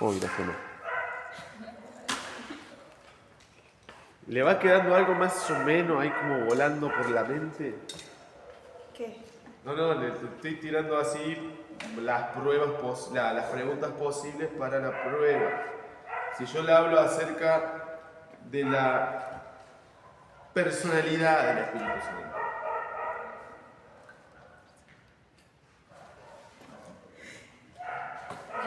Oh, gracias. ¿Le va quedando algo más o menos ahí como volando por la mente? ¿Qué? No, le estoy tirando así las pruebas, las preguntas posibles para la prueba. Si yo le hablo acerca de la personalidad del Espíritu Santo.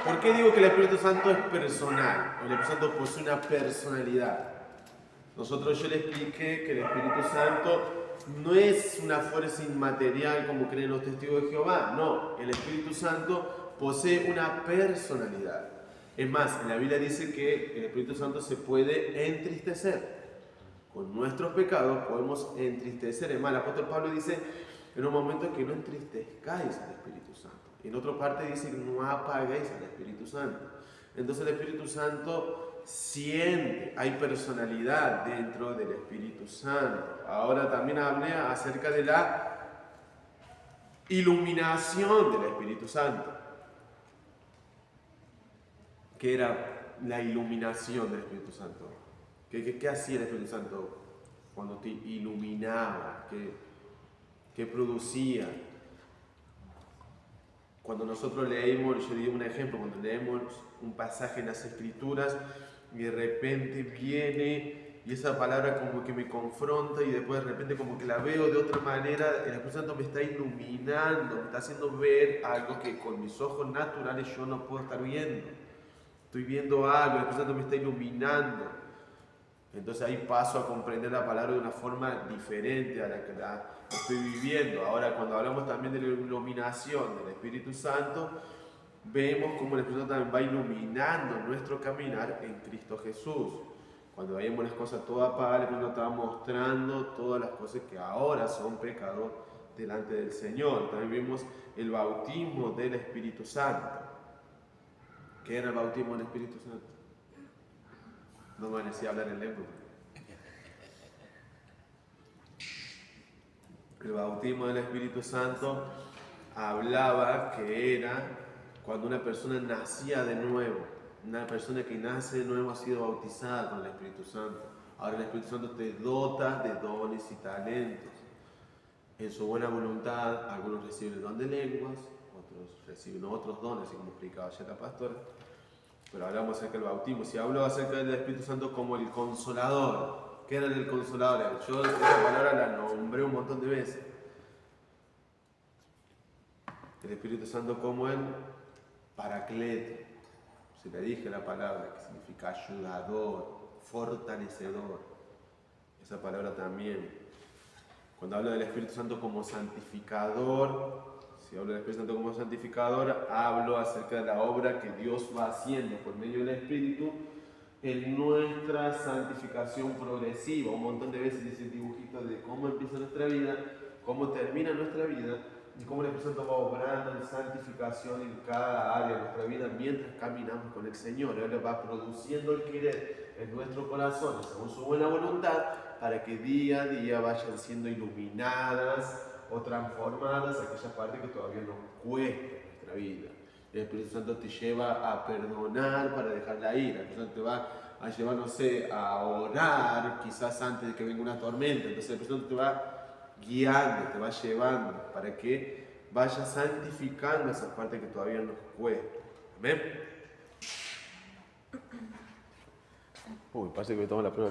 ¿Por qué digo que el Espíritu Santo es personal? El Espíritu Santo posee una personalidad. Yo le expliqué que el Espíritu Santo no es una fuerza inmaterial como creen los testigos de Jehová. No, el Espíritu Santo posee una personalidad. Es más, en la Biblia dice que el Espíritu Santo se puede entristecer. Con nuestros pecados podemos entristecer. Es más, el apóstol Pablo dice en un momento que no entristezcáis al Espíritu Santo. Y en otra parte dice que no apaguéis al Espíritu Santo. Entonces el Espíritu Santo siente, hay personalidad dentro del Espíritu Santo. Ahora también hablé acerca de la iluminación del Espíritu Santo. ¿Qué era la iluminación del Espíritu Santo? ¿Qué hacía el Espíritu Santo cuando te iluminaba? ¿Qué producía? Cuando nosotros leemos, yo di un ejemplo, cuando leemos un pasaje en las Escrituras y de repente viene y esa palabra como que me confronta y después de repente como que la veo de otra manera, el Espíritu Santo me está iluminando, me está haciendo ver algo que con mis ojos naturales yo no puedo estar viendo. Estoy viendo algo, el Espíritu Santo me está iluminando. Entonces ahí paso a comprender la palabra de una forma diferente a la que la estoy viviendo. Ahora, cuando hablamos también de la iluminación del Espíritu Santo, vemos cómo el Espíritu Santo también va iluminando nuestro caminar en Cristo Jesús. Cuando veíamos las cosas todas apagadas, el Espíritu Santo estaba mostrando todas las cosas que ahora son pecados delante del Señor. También vimos el bautismo del Espíritu Santo. ¿Qué era el bautismo del Espíritu Santo? No me parecía hablar en lengua. El bautismo del Espíritu Santo hablaba que era cuando una persona nacía de nuevo. Una persona que nace de nuevo ha sido bautizada con el Espíritu Santo. Ahora el Espíritu Santo te dota de dones y talentos. En su buena voluntad, algunos reciben el don de lenguas, otros reciben otros dones, así como explicaba ayer la pastora. Pero hablamos acerca del bautismo. Si hablo acerca del Espíritu Santo como el Consolador. ¿Qué era el Consolador? Yo esa palabra la nombré un montón de veces. El Espíritu Santo como el Paracleto. Si le dije la palabra, que significa ayudador, fortalecedor. Esa palabra también. Cuando hablo del Espíritu Santo como santificador, si hablo del Espíritu Santo como santificador, hablo acerca de la obra que Dios va haciendo por medio del Espíritu en nuestra santificación progresiva. Un montón de veces dice el dibujito de cómo empieza nuestra vida, cómo termina nuestra vida y cómo el Espíritu Santo va obrando en santificación en cada área de nuestra vida mientras caminamos con el Señor. Él va produciendo el querer en nuestro corazón según su buena voluntad para que día a día vayan siendo iluminadas o transformadas aquellas partes que todavía nos cuestan en nuestra vida. El Espíritu Santo te lleva a perdonar para dejar la ira. El Espíritu Santo te va a llevar, no sé, a orar quizás antes de que venga una tormenta. Entonces el Espíritu Santo te va guiando, te va llevando para que vayas santificando esas partes que todavía nos cuestan. ¿Amén? Uy, parece que me tomo la prueba.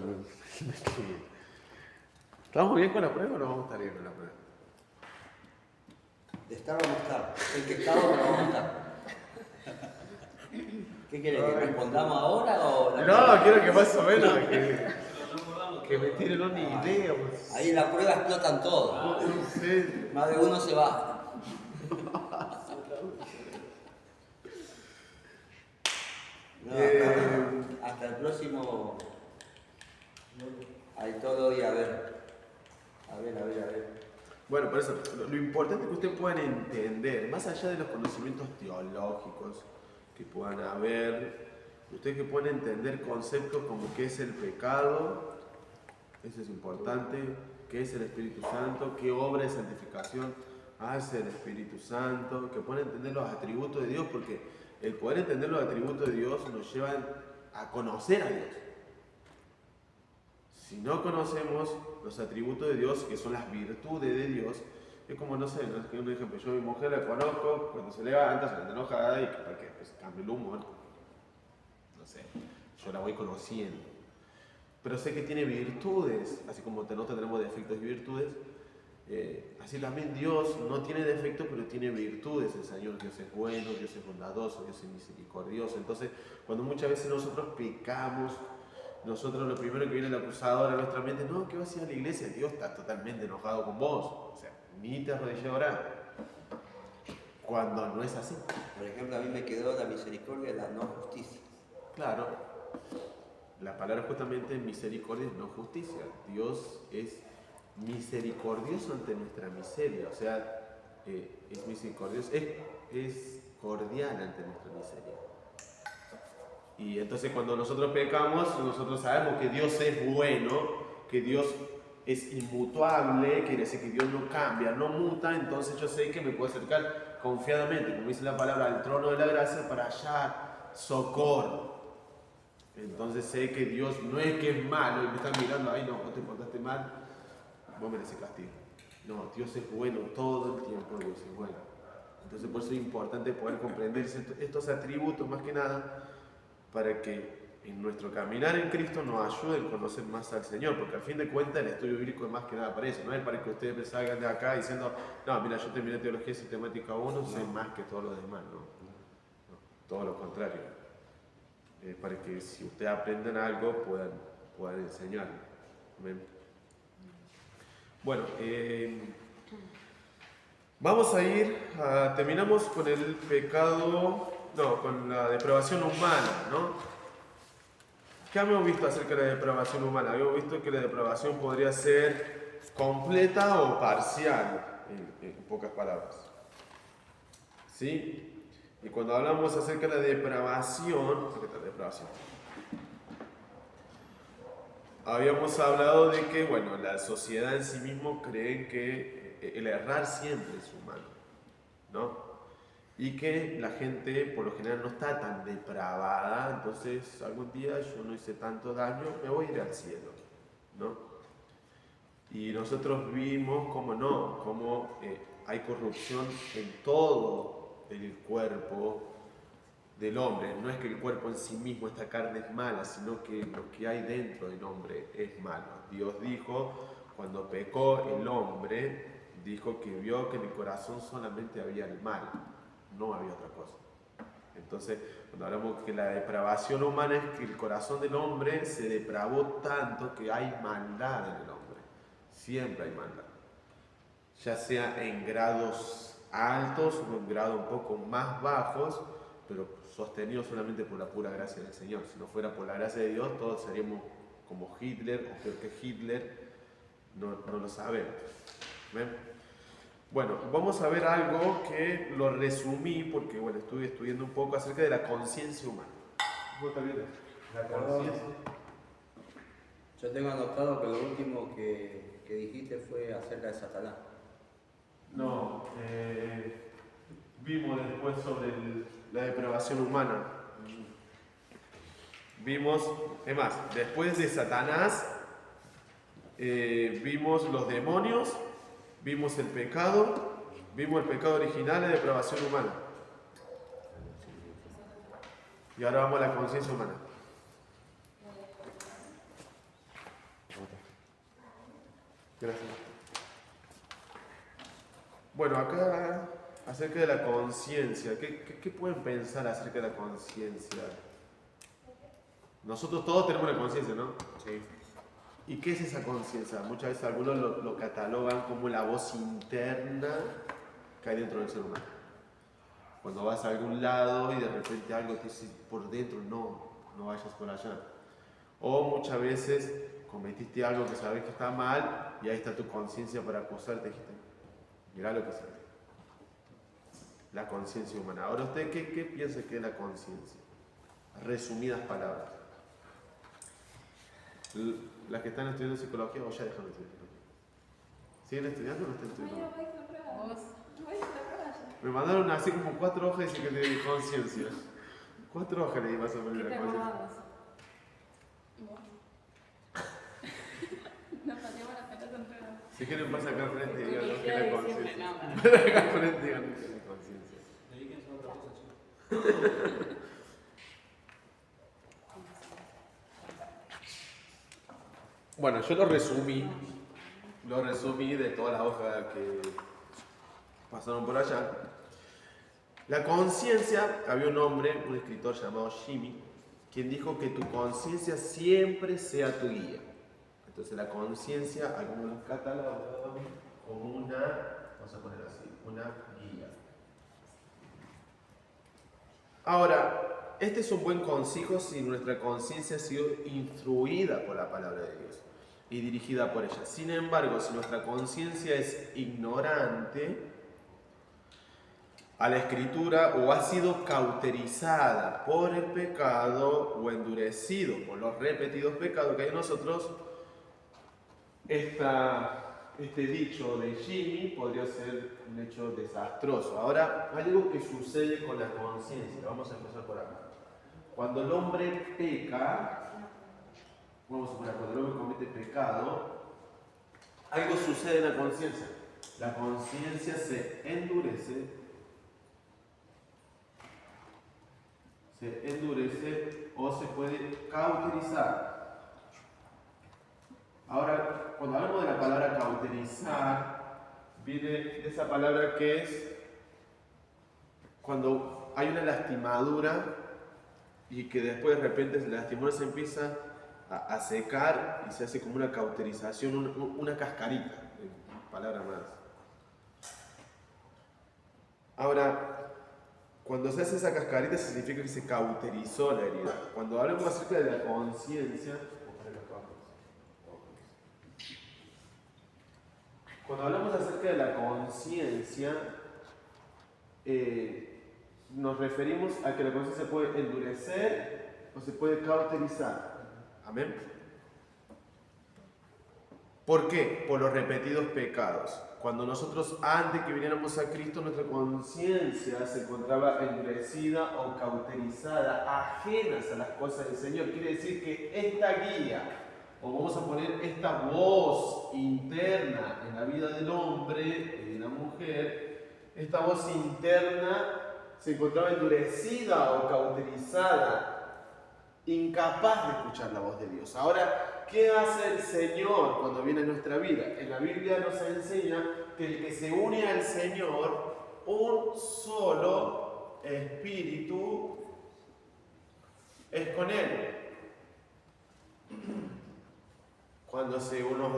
¿Estamos bien con la prueba o no vamos a estar bien con la prueba? De estar vamos a estar. El que está ahora vamos a estar. ¿Qué querés? ¿Que respondamos ahora o...? No, quiero que más o menos que me tiren una idea. Pues. Ahí en la prueba explotan todos. Sí. Más de uno se va. No, hasta el próximo... Ahí todo día, a ver. A ver. Bueno, por eso, lo importante es que ustedes puedan entender, más allá de los conocimientos teológicos que puedan haber, ustedes que puedan entender conceptos como qué es el pecado, eso es importante, qué es el Espíritu Santo, qué obra de santificación hace el Espíritu Santo, que puedan entender los atributos de Dios, porque el poder entender los atributos de Dios nos llevan a conocer a Dios. Si no conocemos los atributos de Dios, que son las virtudes de Dios, es como, no sé, ¿no? Un ejemplo, yo a mi mujer la conozco, cuando se levanta, se levanta enojada y para que pues, cambie el humor. No sé, yo la voy conociendo. Pero sé que tiene virtudes, así como nosotros tenemos defectos y virtudes, así también Dios no tiene defectos, pero tiene virtudes. El Señor, Dios es bueno, Dios es bondadoso, Dios es misericordioso. Entonces, cuando muchas veces nosotros pecamos, nosotros lo primero que viene el acusador a nuestra mente, no, ¿qué vas a ir a la iglesia? Dios está totalmente enojado con vos. O sea, ni te arrodillas a orar. Cuando no es así. Por ejemplo, a mí me quedó la misericordia y la no justicia. Claro. La palabra justamente misericordia es no justicia. Dios es misericordioso ante nuestra miseria. O sea, es misericordioso, es cordial ante nuestra miseria. Y entonces cuando nosotros pecamos, nosotros sabemos que Dios es bueno, que Dios es inmutable, quiere decir que Dios no cambia, no muta, entonces yo sé que me puedo acercar confiadamente, como dice la palabra, al trono de la gracia para hallar socorro. Entonces sé que Dios no es que es malo y me están mirando, ay no, vos te portaste mal, vos mereces castigo. No, Dios es bueno todo el tiempo, Dios es bueno. Entonces por eso es importante poder comprender estos atributos más que nada, para que en nuestro caminar en Cristo nos ayude a conocer más al Señor, porque al fin de cuentas el estudio bíblico es más que nada para eso, no es para que ustedes salgan de acá diciendo, no, mira, yo terminé teología sistemática 1, sé más que todos los demás, no, todo lo contrario, para que si ustedes aprenden algo puedan enseñarlo. Amén. Bueno, vamos a ir, terminamos con el pecado. No, con la depravación humana, ¿no? ¿Qué habíamos visto acerca de la depravación humana? Habíamos visto que la depravación podría ser completa o parcial, en pocas palabras. ¿Sí? Y cuando hablamos acerca de la depravación, ¿qué tal depravación? Habíamos hablado de que, bueno, la sociedad en sí mismo cree que el errar siempre es humano, ¿no? Y que la gente por lo general no está tan depravada, entonces algún día yo no hice tanto daño, me voy a ir al cielo, ¿no? Y nosotros vimos cómo no, cómo hay corrupción en todo el cuerpo del hombre. No es que el cuerpo en sí mismo, esta carne es mala, sino que lo que hay dentro del hombre es malo. Dios dijo, cuando pecó el hombre, dijo que vio que en el corazón solamente había el mal. No había otra cosa. Entonces, cuando hablamos que la depravación humana es que el corazón del hombre se depravó tanto que hay maldad en el hombre. Siempre hay maldad. Ya sea en grados altos o en grados un poco más bajos, pero sostenidos solamente por la pura gracia del Señor. Si no fuera por la gracia de Dios, todos seríamos como Hitler o peor que Hitler. No lo sabemos. ¿Ven? Bueno, vamos a ver algo que lo resumí porque, bueno, estuve estudiando un poco acerca de la conciencia humana. ¿Vos también? La conciencia. Yo tengo anotado que lo último que dijiste fue acerca de Satanás. No, vimos después sobre la depravación humana. Vimos, es más, después de Satanás, vimos los demonios. Vimos el pecado original, la depravación humana. Y ahora vamos a la conciencia humana. Gracias. Bueno, acá acerca de la conciencia, ¿qué pueden pensar acerca de la conciencia? Nosotros todos tenemos una conciencia, ¿no? Sí. ¿Y qué es esa conciencia? Muchas veces algunos lo catalogan como la voz interna que hay dentro del ser humano. Cuando vas a algún lado y de repente algo te dice por dentro, no vayas por allá. O muchas veces cometiste algo que sabes que está mal y ahí está tu conciencia para acusarte. Dijiste, mirá lo que se ve. La conciencia humana. Ahora, ¿usted qué piensa que es la conciencia? Resumidas palabras. Las que están estudiando psicología o ya dejaron de estudiar. ¿Siguen estudiando o no están estudiando? Me mandaron así como 4 hojas y dicen que de conciencia. 4 hojas leí más o menos ¿Qué de te la conciencia. acordabas? Nos pateamos la pelota entre los... Si quieren pasa acá al frente y digan lo que es Siempre la conciencia. nada. Acá al frente y digan lo que es la conciencia. Dedíquense a otra cosa, chicos. Bueno, yo lo resumí de todas las hojas que pasaron por allá. La conciencia, había un hombre, un escritor llamado Jimmy, quien dijo que tu conciencia siempre sea tu guía. Entonces la conciencia, algunos los catalogan como una, vamos a poner así, una guía. Ahora, este es un buen consejo si nuestra conciencia ha sido instruida por la palabra de Dios y dirigida por ella. Sin embargo, si nuestra conciencia es ignorante a la Escritura o ha sido cauterizada por el pecado o endurecido por los repetidos pecados que hay en nosotros, este dicho de Jimmy podría ser un hecho desastroso. Ahora, hay algo que sucede con la conciencia. Vamos a empezar por acá. Cuando el hombre peca, vamos a suponer, cuando el hombre comete pecado, algo sucede en la conciencia. La conciencia se endurece o se puede cauterizar. Ahora, cuando hablamos de la palabra cauterizar, viene de esa palabra que es cuando hay una lastimadura y que después de repente la lastimadura se empieza a secar y se hace como una cauterización, una cascarita, palabra más. Ahora, cuando se hace esa cascarita significa que se cauterizó la herida. Cuando hablamos acerca de la conciencia, cuando hablamos acerca de la conciencia, nos referimos a que la conciencia puede endurecer o se puede cauterizar. ¿Amén? ¿Por qué? Por los repetidos pecados. Cuando nosotros, antes que viniéramos a Cristo, nuestra conciencia se encontraba endurecida o cauterizada, ajenas a las cosas del Señor. Quiere decir que esta guía, o vamos a poner esta voz interna en la vida del hombre y de la mujer, esta voz interna se encontraba endurecida o cauterizada, incapaz de escuchar la voz de Dios. Ahora, ¿qué hace el Señor cuando viene a nuestra vida? En la Biblia nos enseña que el que se une al Señor, un solo espíritu es con Él. Cuando nos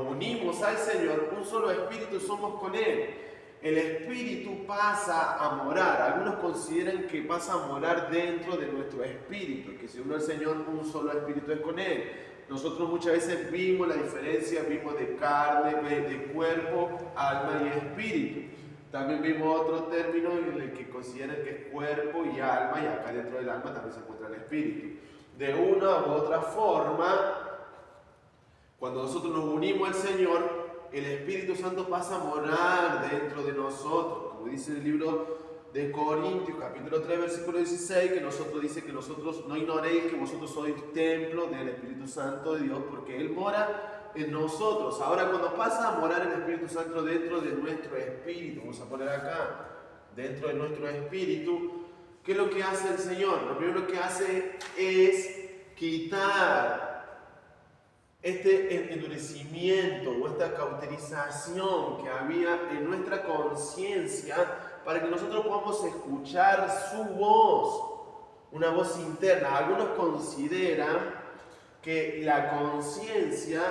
unimos al Señor, un solo espíritu somos con Él. El espíritu pasa a morar. Algunos consideran que pasa a morar dentro de nuestro espíritu, que si uno al Señor, un solo espíritu es con Él. Nosotros muchas veces vimos la diferencia, vimos de carne, de cuerpo, alma y espíritu. También vimos otro término en el que consideran que es cuerpo y alma, y acá dentro del alma también se encuentra el espíritu. De una u otra forma, cuando nosotros nos unimos al Señor, el Espíritu Santo pasa a morar dentro de nosotros. Como dice el libro de Corintios, capítulo 3, versículo 16, que nosotros dice que nosotros no ignoréis que vosotros sois templo del Espíritu Santo de Dios, porque Él mora en nosotros. Ahora, cuando pasa a morar el Espíritu Santo dentro de nuestro espíritu, vamos a poner acá, dentro de nuestro espíritu, ¿qué es lo que hace el Señor? Lo primero que hace es quitar este endurecimiento o esta cauterización que había en nuestra conciencia para que nosotros podamos escuchar su voz, una voz interna. Algunos consideran que la conciencia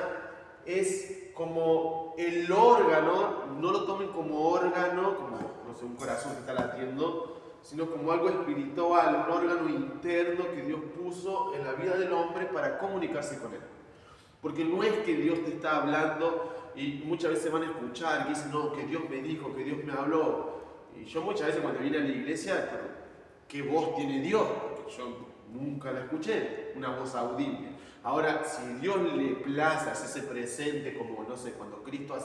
es como el órgano, no lo tomen como órgano, como no sé, un corazón que está latiendo, sino como algo espiritual, un órgano interno que Dios puso en la vida del hombre para comunicarse con él. Porque no es que Dios te está hablando y muchas veces van a escuchar y dicen, no, que Dios me dijo, que Dios me habló. Y yo muchas veces cuando vine a la iglesia, ¿qué voz tiene Dios? Porque yo nunca la escuché, una voz audible. Ahora, si Dios le place hacerse presente, como no sé, cuando Cristo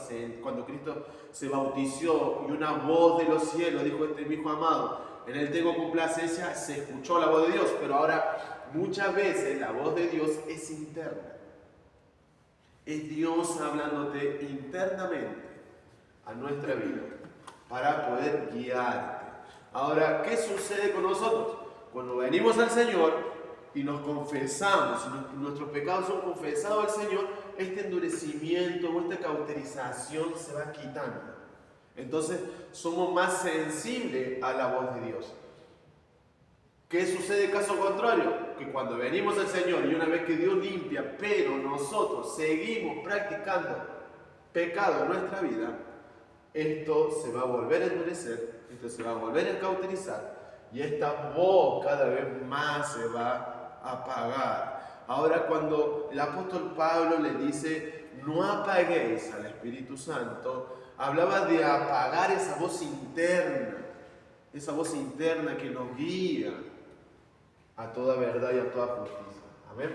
se bautizó y una voz de los cielos dijo, este es mi hijo amado, en Él tengo complacencia, se escuchó la voz de Dios, pero ahora muchas veces la voz de Dios es interna. Es Dios hablándote internamente a nuestra vida para poder guiarte. Ahora, ¿qué sucede con nosotros? Cuando venimos al Señor y nos confesamos, y nuestros pecados son confesados al Señor, este endurecimiento o esta cauterización se va quitando. Entonces somos más sensibles a la voz de Dios. ¿Qué sucede caso contrario? Que cuando venimos al Señor y una vez que Dios limpia, pero nosotros seguimos practicando pecado en nuestra vida, esto se va a volver a endurecer, esto se va a volver a cauterizar y esta voz cada vez más se va a apagar. Ahora cuando el apóstol Pablo le dice, no apaguéis al Espíritu Santo, hablaba de apagar esa voz interna que nos guía a toda verdad y a toda justicia. Amén.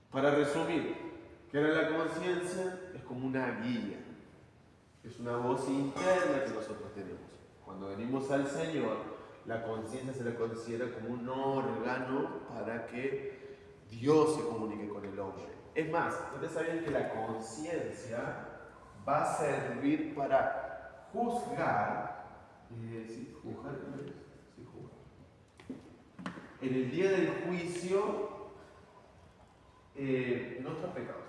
Para resumir, ¿qué era la conciencia? Es como una guía. Es una voz interna que nosotros tenemos. Cuando venimos al Señor, la conciencia se la considera como un órgano para que Dios se comunique con el hombre. Es más, ustedes sabían que la conciencia va a servir para juzgar. Juzgar. En el día del juicio, nuestros pecados.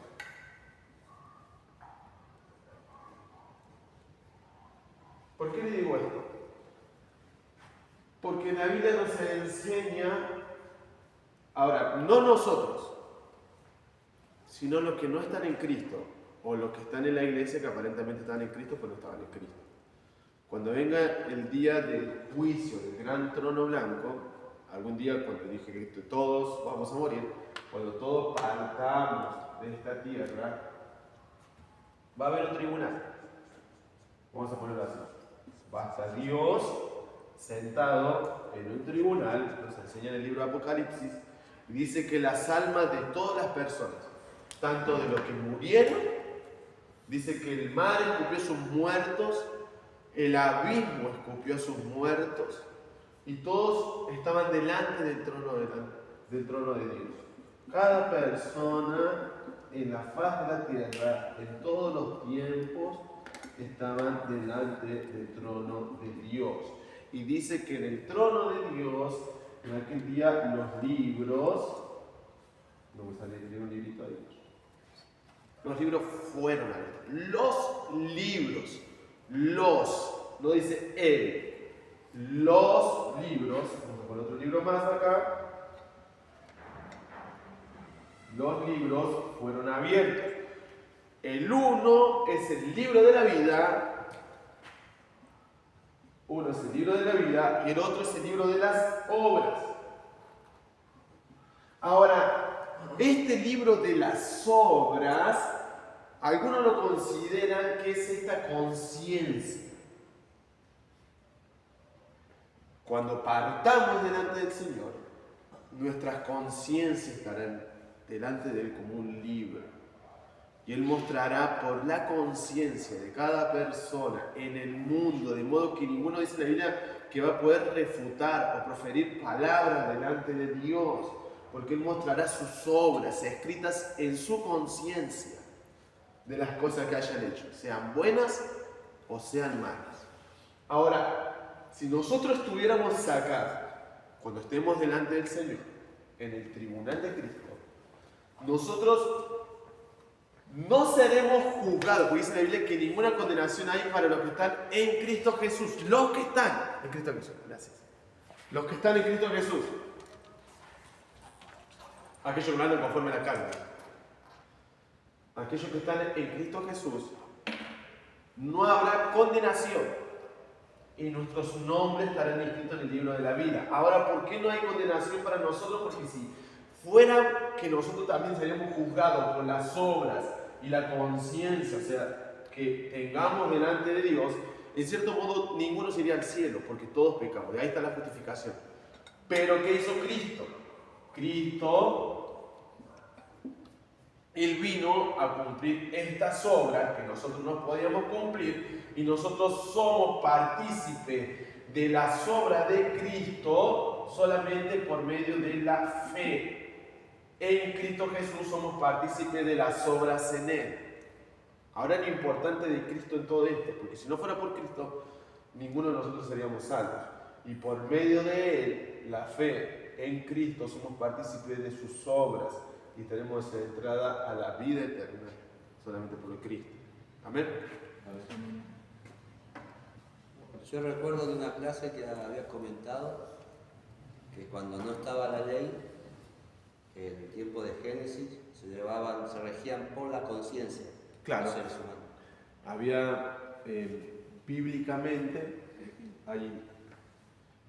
¿Por qué le digo esto? Porque la Biblia nos enseña, ahora, no nosotros, sino los que no están en Cristo, o los que están en la iglesia que aparentemente están en Cristo, pero no estaban en Cristo. Cuando venga el día del juicio, del gran trono blanco, algún día cuando dije que todos vamos a morir, cuando todos partamos de esta tierra, va a haber un tribunal. Vamos a ponerlo así. Va a estar Dios sentado en un tribunal, nos enseña en el libro de Apocalipsis, y dice que las almas de todas las personas, tanto de los que murieron, dice que el mar escupió sus muertos, el abismo escupió a sus muertos, y todos estaban delante del trono de Dios. Cada persona en la faz de la tierra, en todos los tiempos, estaban delante del trono de Dios. Y dice que en el trono de Dios, en aquel día, los libros, no me sale un librito ahí. Los libros fueron abiertos. No dice él. Los libros, vamos a poner otro libro más acá. Los libros fueron abiertos. El uno es el libro de la vida. Uno es el libro de la vida y el otro es el libro de las obras. Ahora, este libro de las obras, algunos lo consideran que es esta conciencia. Cuando partamos delante del Señor, nuestras conciencias estarán delante de Él como un libro. Y Él mostrará por la conciencia de cada persona en el mundo, de modo que ninguno dice en la Biblia que va a poder refutar o proferir palabras delante de Dios, porque Él mostrará sus obras escritas en su conciencia de las cosas que hayan hecho, sean buenas o sean malas. Ahora, si nosotros estuviéramos acá, cuando estemos delante del Señor, en el tribunal de Cristo, nosotros no seremos juzgados, porque dice la Biblia que ninguna condenación hay para los que están en Cristo Jesús. Los que están en Cristo Jesús, gracias. Los que están en Cristo Jesús. Aquellos que no andan conforme a la carne. Aquellos que están en Cristo Jesús, no habrá condenación y nuestros nombres estarán inscritos en el libro de la vida. Ahora, ¿por qué no hay condenación para nosotros? Porque si fuera que nosotros también seríamos juzgados por las obras y la conciencia, o sea, que tengamos delante de Dios, en cierto modo ninguno se iría al cielo, porque todos pecamos, y ahí está la justificación. Pero ¿qué hizo Cristo? Cristo Él vino a cumplir estas obras que nosotros no podíamos cumplir y nosotros somos partícipes de las obras de Cristo solamente por medio de la fe. En Cristo Jesús somos partícipes de las obras en Él. Ahora lo importante de Cristo en todo esto, porque si no fuera por Cristo, ninguno de nosotros seríamos salvos. Y por medio de Él, la fe en Cristo, somos partícipes de sus obras y tenemos esa entrada a la vida eterna solamente por Cristo. Amén. Yo recuerdo de una clase que había comentado que cuando no estaba la ley, que en el tiempo de Génesis se regían por la conciencia de los seres humanos. Había bíblicamente hay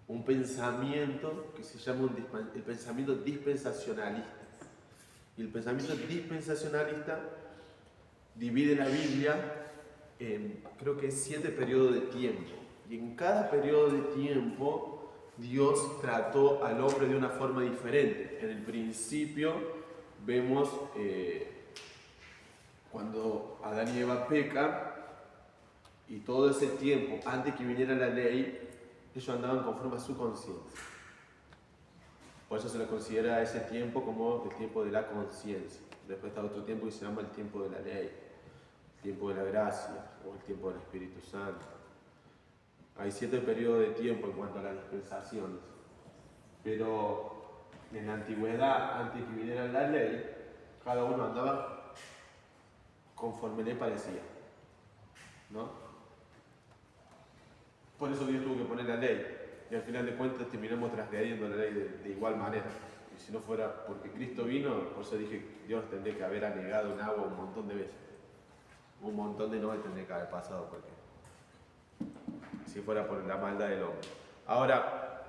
un pensamiento que se llama el pensamiento dispensacionalista. Y el pensamiento dispensacionalista divide la Biblia en, creo que 7 periodos de tiempo. Y en cada periodo de tiempo, Dios trató al hombre de una forma diferente. En el principio, vemos cuando Adán y Eva pecan, y todo ese tiempo, antes que viniera la ley, ellos andaban conforme a su conciencia. Por eso se le considera ese tiempo como el tiempo de la conciencia. Después está otro tiempo que se llama el tiempo de la ley, el tiempo de la gracia o el tiempo del Espíritu Santo. Hay 7 periodos de tiempo en cuanto a las dispensaciones. Pero en la antigüedad, antes que viniera la ley, cada uno andaba conforme le parecía, ¿no? Por eso Dios tuvo que poner la ley. Y al final de cuentas terminamos transgrediendo la ley de igual manera. Y si no fuera porque Cristo vino, por eso dije que Dios tendría que haber anegado en agua un montón de veces. Un montón de noches tendría que haber pasado porque si fuera por la maldad del hombre. Ahora,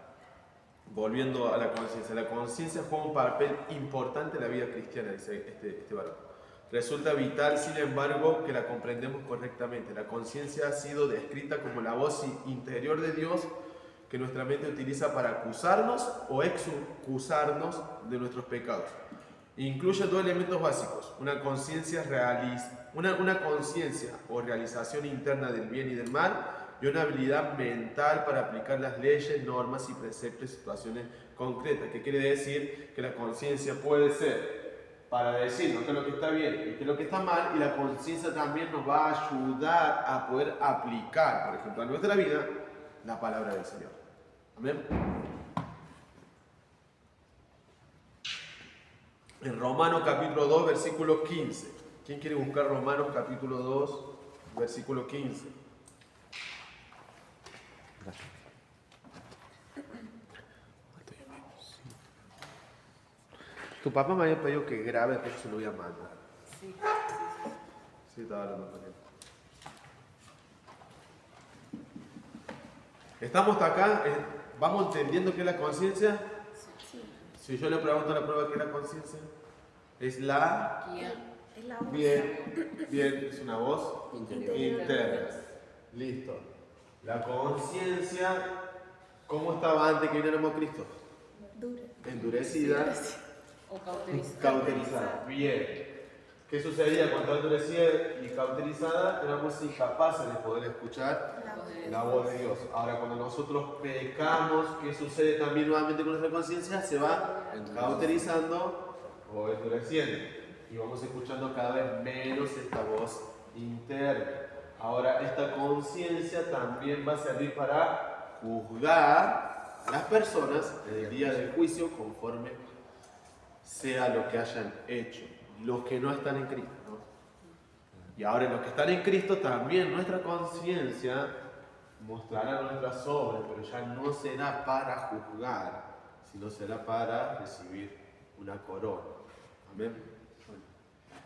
volviendo a la conciencia. La conciencia juega un papel importante en la vida cristiana, dice este varón. Resulta vital, sin embargo, que la comprendemos correctamente. La conciencia ha sido descrita como la voz interior de Dios que nuestra mente utiliza para acusarnos o excusarnos de nuestros pecados. Incluye 2 elementos básicos: una conciencia una conciencia o realización interna del bien y del mal, y una habilidad mental para aplicar las leyes, normas y preceptos en situaciones concretas. ¿Qué quiere decir? Que la conciencia puede ser para decirnos qué es lo que está bien y qué es lo que está mal, y la conciencia también nos va a ayudar a poder aplicar, por ejemplo, a nuestra vida, la palabra del Señor. Amén. En Romanos capítulo 2, versículo 15. ¿Quién quiere buscar Romanos capítulo 2, versículo 15? Tu papá me había pedido que grabe, entonces se lo voy a mandar. Sí. Sí, estaba hablando con él. ¿Estamos hasta acá? ¿Vamos entendiendo qué es la conciencia? Sí. Si yo le pregunto a la prueba qué es la conciencia, es la... Es la voz. Bien, es una voz interna. Listo. La conciencia, ¿cómo estaba antes que viniéramos a Cristo? Dura. Endurecida. O cauterizada. Cauterizada. Bien. ¿Qué sucedía cuando endurecida y cauterizada? Éramos incapaces de poder escuchar la voz de Dios. Ahora, cuando nosotros pecamos, ¿qué sucede también nuevamente con nuestra conciencia? Se va cauterizando o endureciendo. Y vamos escuchando cada vez menos esta voz interna. Ahora, esta conciencia también va a servir para juzgar a las personas en el día del juicio conforme sea lo que hayan hecho. Los que no están en Cristo, ¿no? Y ahora los que están en Cristo también nuestra conciencia mostrará nuestras obras, pero ya no será para juzgar, sino será para recibir una corona. Amén. Bueno,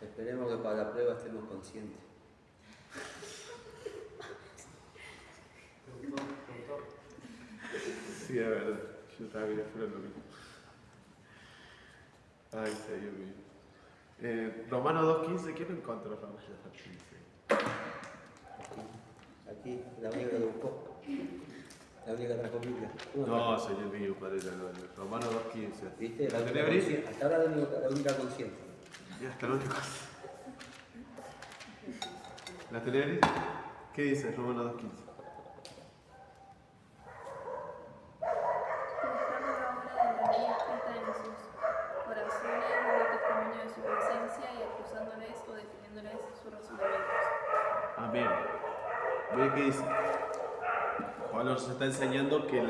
esperemos que para la prueba estemos conscientes. Sí, es verdad. Yo también espero lo mismo. Ay, Señor mío. Romanos 2.15, ¿quién lo encontró? Romanos 2.15. Aquí, la única que lo buscó. La única que trajo Biblia. No, Señor mío, Padre, Romanos 2.15. ¿Viste? ¿La tenés abrir? Hasta ahora la única conciencia. Ya está la única cosa. ¿La tenés? ¿Qué dice Romanos 2.15? Amén. ¿Ve qué dice? Pablo nos está enseñando que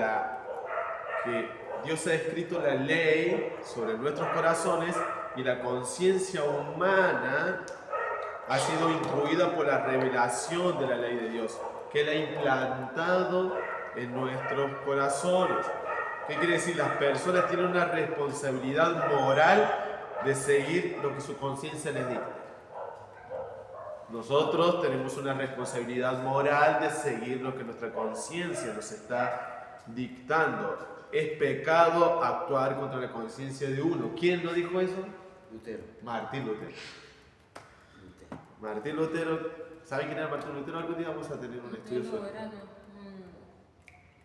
Dios ha escrito la ley sobre nuestros corazones y la conciencia humana ha sido instruida por la revelación de la ley de Dios, que Él ha implantado en nuestros corazones. ¿Qué quiere decir? Las personas tienen una responsabilidad moral de seguir lo que su conciencia les dicta. Nosotros tenemos una responsabilidad moral de seguir lo que nuestra conciencia nos está dictando. Es pecado actuar contra la conciencia de uno. ¿Quién lo dijo eso? Lutero. Martín Lutero. Martín Lutero, ¿saben quién era Martín Lutero? Algún día vamos a tener un estudio sobre Era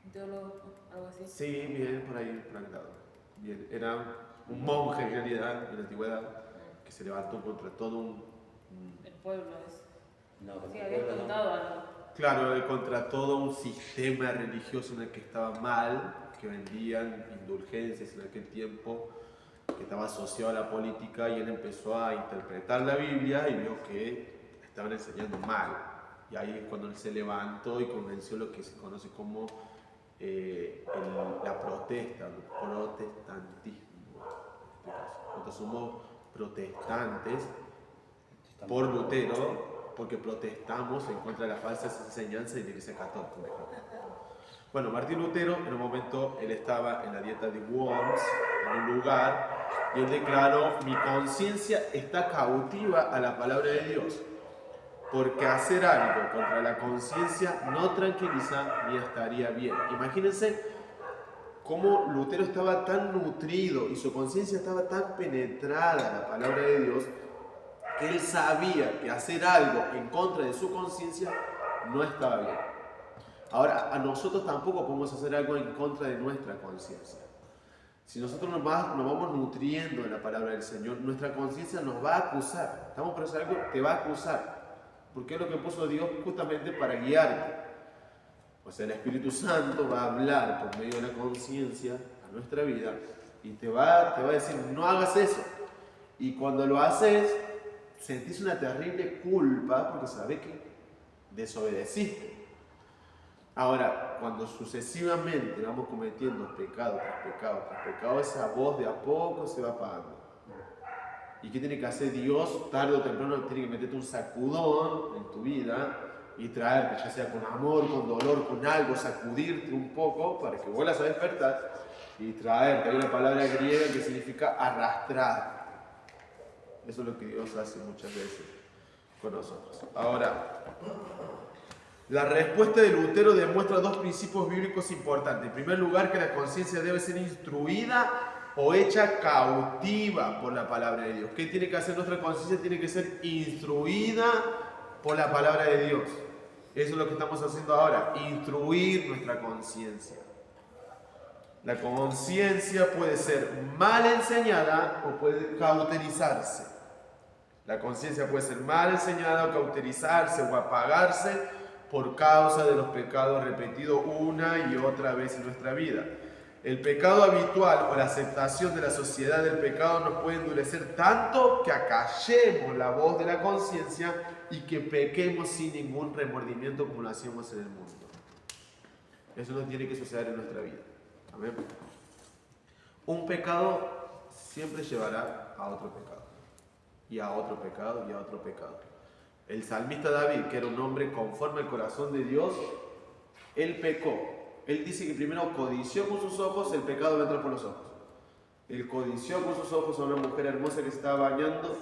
un teólogo, algo así. Sí, bien, por ahí plantado. Bien, era un monje en realidad, en la antigüedad, que se levantó contra todo El pueblo es. No, Sí, porque había pueblo no. contado algo. Claro, contra todo un sistema religioso en el que estaba mal, que vendían indulgencias en aquel tiempo, que estaba asociado a la política, y él empezó a interpretar la Biblia y vio que estaban enseñando mal. Y ahí es cuando él se levantó y convenció lo que se conoce como la protesta, el protestantismo. En este caso. Nosotros somos protestantes por Lutero, porque protestamos en contra de las falsas enseñanzas de la Iglesia Católica. Bueno, Martín Lutero, en un momento, él estaba en la dieta de Worms, en un lugar, y él declaró: mi conciencia está cautiva a la palabra de Dios, porque hacer algo contra la conciencia no tranquiliza ni estaría bien. Imagínense cómo Lutero estaba tan nutrido y su conciencia estaba tan penetrada a la palabra de Dios, que él sabía que hacer algo en contra de su conciencia no estaba bien. Ahora, a nosotros tampoco podemos hacer algo en contra de nuestra conciencia. Si nosotros nos vamos nutriendo de la palabra del Señor, nuestra conciencia nos va a acusar. Estamos por hacer algo, te va a acusar. Porque es lo que puso Dios justamente para guiarte. O sea, el Espíritu Santo va a hablar por medio de la conciencia a nuestra vida y te va a decir: no hagas eso. Y cuando lo haces, sentís una terrible culpa porque sabés que desobedeciste. Ahora, cuando sucesivamente vamos cometiendo pecado tras pecado tras pecado, esa voz de a poco se va apagando. ¿Y qué tiene que hacer Dios? Tarde o temprano tiene que meterte un sacudón en tu vida y traerte, ya sea con amor, con dolor, con algo, sacudirte un poco para que vuelvas a despertar y traerte. Hay una palabra griega que significa arrastrar. Eso es lo que Dios hace muchas veces con nosotros. Ahora, la respuesta de Lutero demuestra dos principios bíblicos importantes. En primer lugar, que la conciencia debe ser instruida o hecha cautiva por la palabra de Dios. ¿Qué tiene que hacer nuestra conciencia? Tiene que ser instruida por la palabra de Dios. Eso es lo que estamos haciendo ahora, instruir nuestra conciencia. La conciencia puede ser mal enseñada o puede cauterizarse. La conciencia puede ser mal enseñada o cauterizarse o apagarse por causa de los pecados repetidos una y otra vez en nuestra vida. El pecado habitual o la aceptación de la sociedad del pecado nos puede endurecer tanto que acallemos la voz de la conciencia y que pequemos sin ningún remordimiento como lo hacíamos en el mundo. Eso no tiene que suceder en nuestra vida. Amén. Un pecado siempre llevará a otro pecado, y a otro pecado, y a otro pecado. El salmista David, que era un hombre conforme al corazón de Dios, él pecó. Él dice que primero codició con sus ojos, el pecado va a entrar por los ojos. Él codició con sus ojos a una mujer hermosa que se estaba bañando.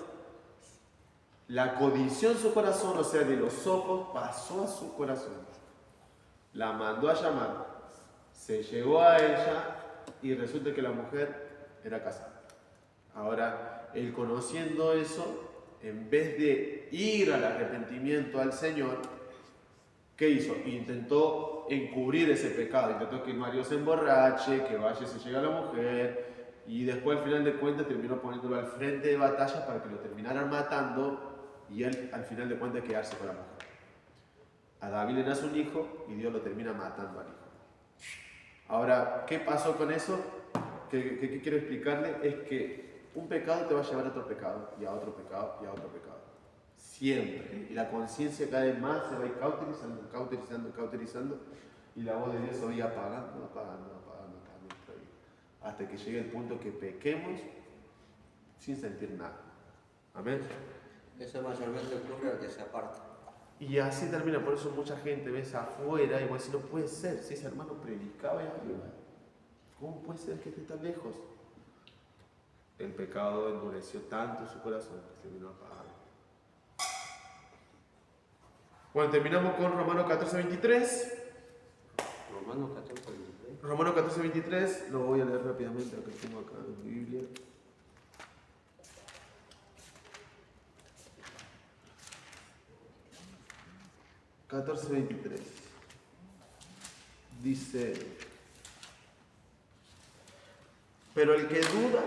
La codició en su corazón, o sea, de los ojos pasó a su corazón. La mandó a llamar, se llegó a ella y resulta que la mujer era casada. Ahora, él conociendo eso, en vez de ir al arrepentimiento al Señor, ¿qué hizo? Intentó encubrir ese pecado, intentó que el marido se emborrache, que vaya y se llegue a la mujer, Y después al final de cuentas terminó poniéndolo al frente de batalla para que lo terminaran matando y él al final de cuentas quedarse con la mujer. A David le nace un hijo y Dios lo termina matando al hijo. Ahora, ¿qué pasó con eso? ¿Qué quiero explicarle? Es que un pecado te va a llevar a otro pecado, y a otro pecado, y a otro pecado. Siempre. Y la conciencia cada vez más se va a ir cauterizando, y la voz de Dios se va a ir apagando nuestra vida. Hasta que llegue el punto que pequemos sin sentir nada. Amén. Eso mayormente ocurre al que se aparta. Y así termina, por eso mucha gente ves afuera y vos decís, no puede ser, si ese hermano predicaba y arriba, ¿cómo puede ser que esté tan lejos? El pecado endureció tanto su corazón que se vino apagando. Bueno, terminamos con Romanos 14:23. Romanos 14:23. Romanos 14:23, lo voy a leer rápidamente, lo que tengo acá en mi Biblia. (14:23) dice: pero el que duda,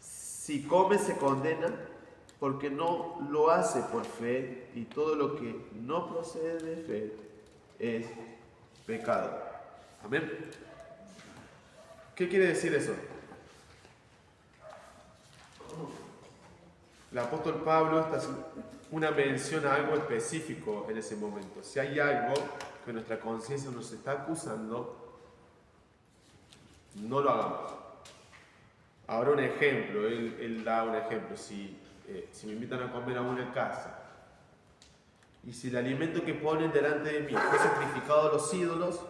si come se condena, porque no lo hace por fe, y todo lo que no procede de fe es pecado. Amén. ¿Qué quiere decir eso? El apóstol Pablo está haciendo una mención a algo específico en ese momento. Si hay algo que nuestra conciencia nos está acusando, no lo hagamos. Ahora un ejemplo, él da un ejemplo. Si me invitan a comer a una casa y si el alimento que ponen delante de mí fue sacrificado a los ídolos,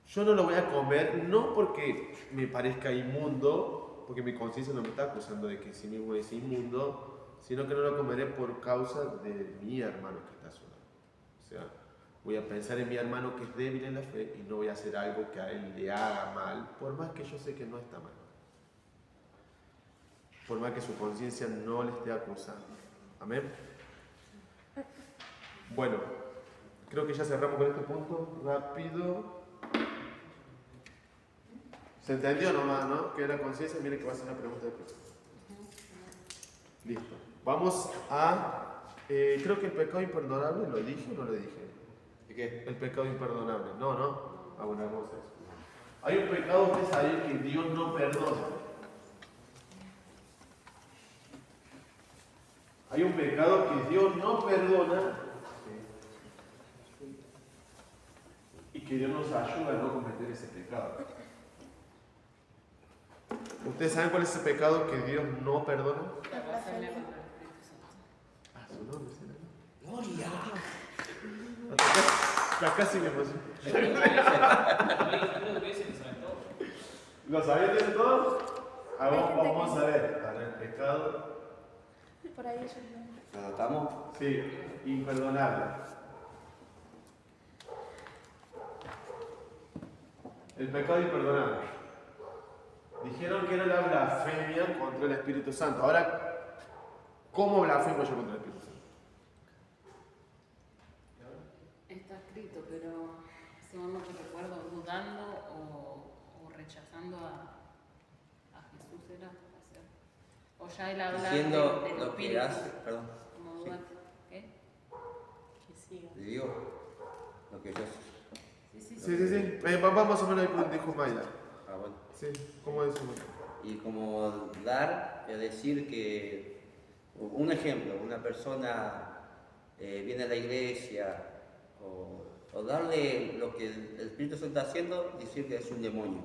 yo no lo voy a comer, no porque me parezca inmundo, porque mi conciencia no me está acusando de que sí mismo es inmundo, sino que no lo comeré por causa de mi hermano que está solo. O sea, voy a pensar en mi hermano que es débil en la fe y no voy a hacer algo que a él le haga mal, por más que yo sé que no está mal. Por más que su conciencia no le esté acusando. Amén. Bueno, creo que ya cerramos con este punto. Rápido. ¿Se entendió nomás, no? Que la conciencia, mire que va a ser una pregunta después. Listo. Vamos a... creo que el pecado imperdonable, ¿lo dije o no lo dije? ¿De qué? El pecado imperdonable. No. Ah, bueno, vamos a eso. Hay un pecado, ustedes saben, que Dios no perdona. Hay un pecado que Dios no perdona y que Dios nos ayuda a no cometer ese pecado. ¿Ustedes saben cuál es ese pecado que Dios no perdona? La blasfemia contra el Espíritu Santo. Ah, su nombre, ¿sí? ¡Gloria! Ya casi me emocioné. Creo que ese lo saben todos. ¿Lo sabían de todos? Vamos a ver. Para el pecado. Por ahí yo ¿Lo anotamos? Sí, imperdonable. El pecado imperdonable. Dijeron que era la blasfemia contra el Espíritu Santo. Ahora, ¿cómo blasfemo yo contra el Espíritu Santo? está escrito, pero según lo que recuerdo, dudando o rechazando a Jesús era hacer. O ya él habla Diciendo del lo Espíritu. que hace, perdón, Como sí. duda. ¿Qué? Que siga. le digo lo que yo... Sí. Sí. Vamos más o menos ahí por donde dijo Mayra. Ah, bueno. Sí, ¿cómo es eso? Y como dar, es decir que, un ejemplo, una persona viene a la iglesia o darle lo que el Espíritu Santo está haciendo, decir que es un demonio,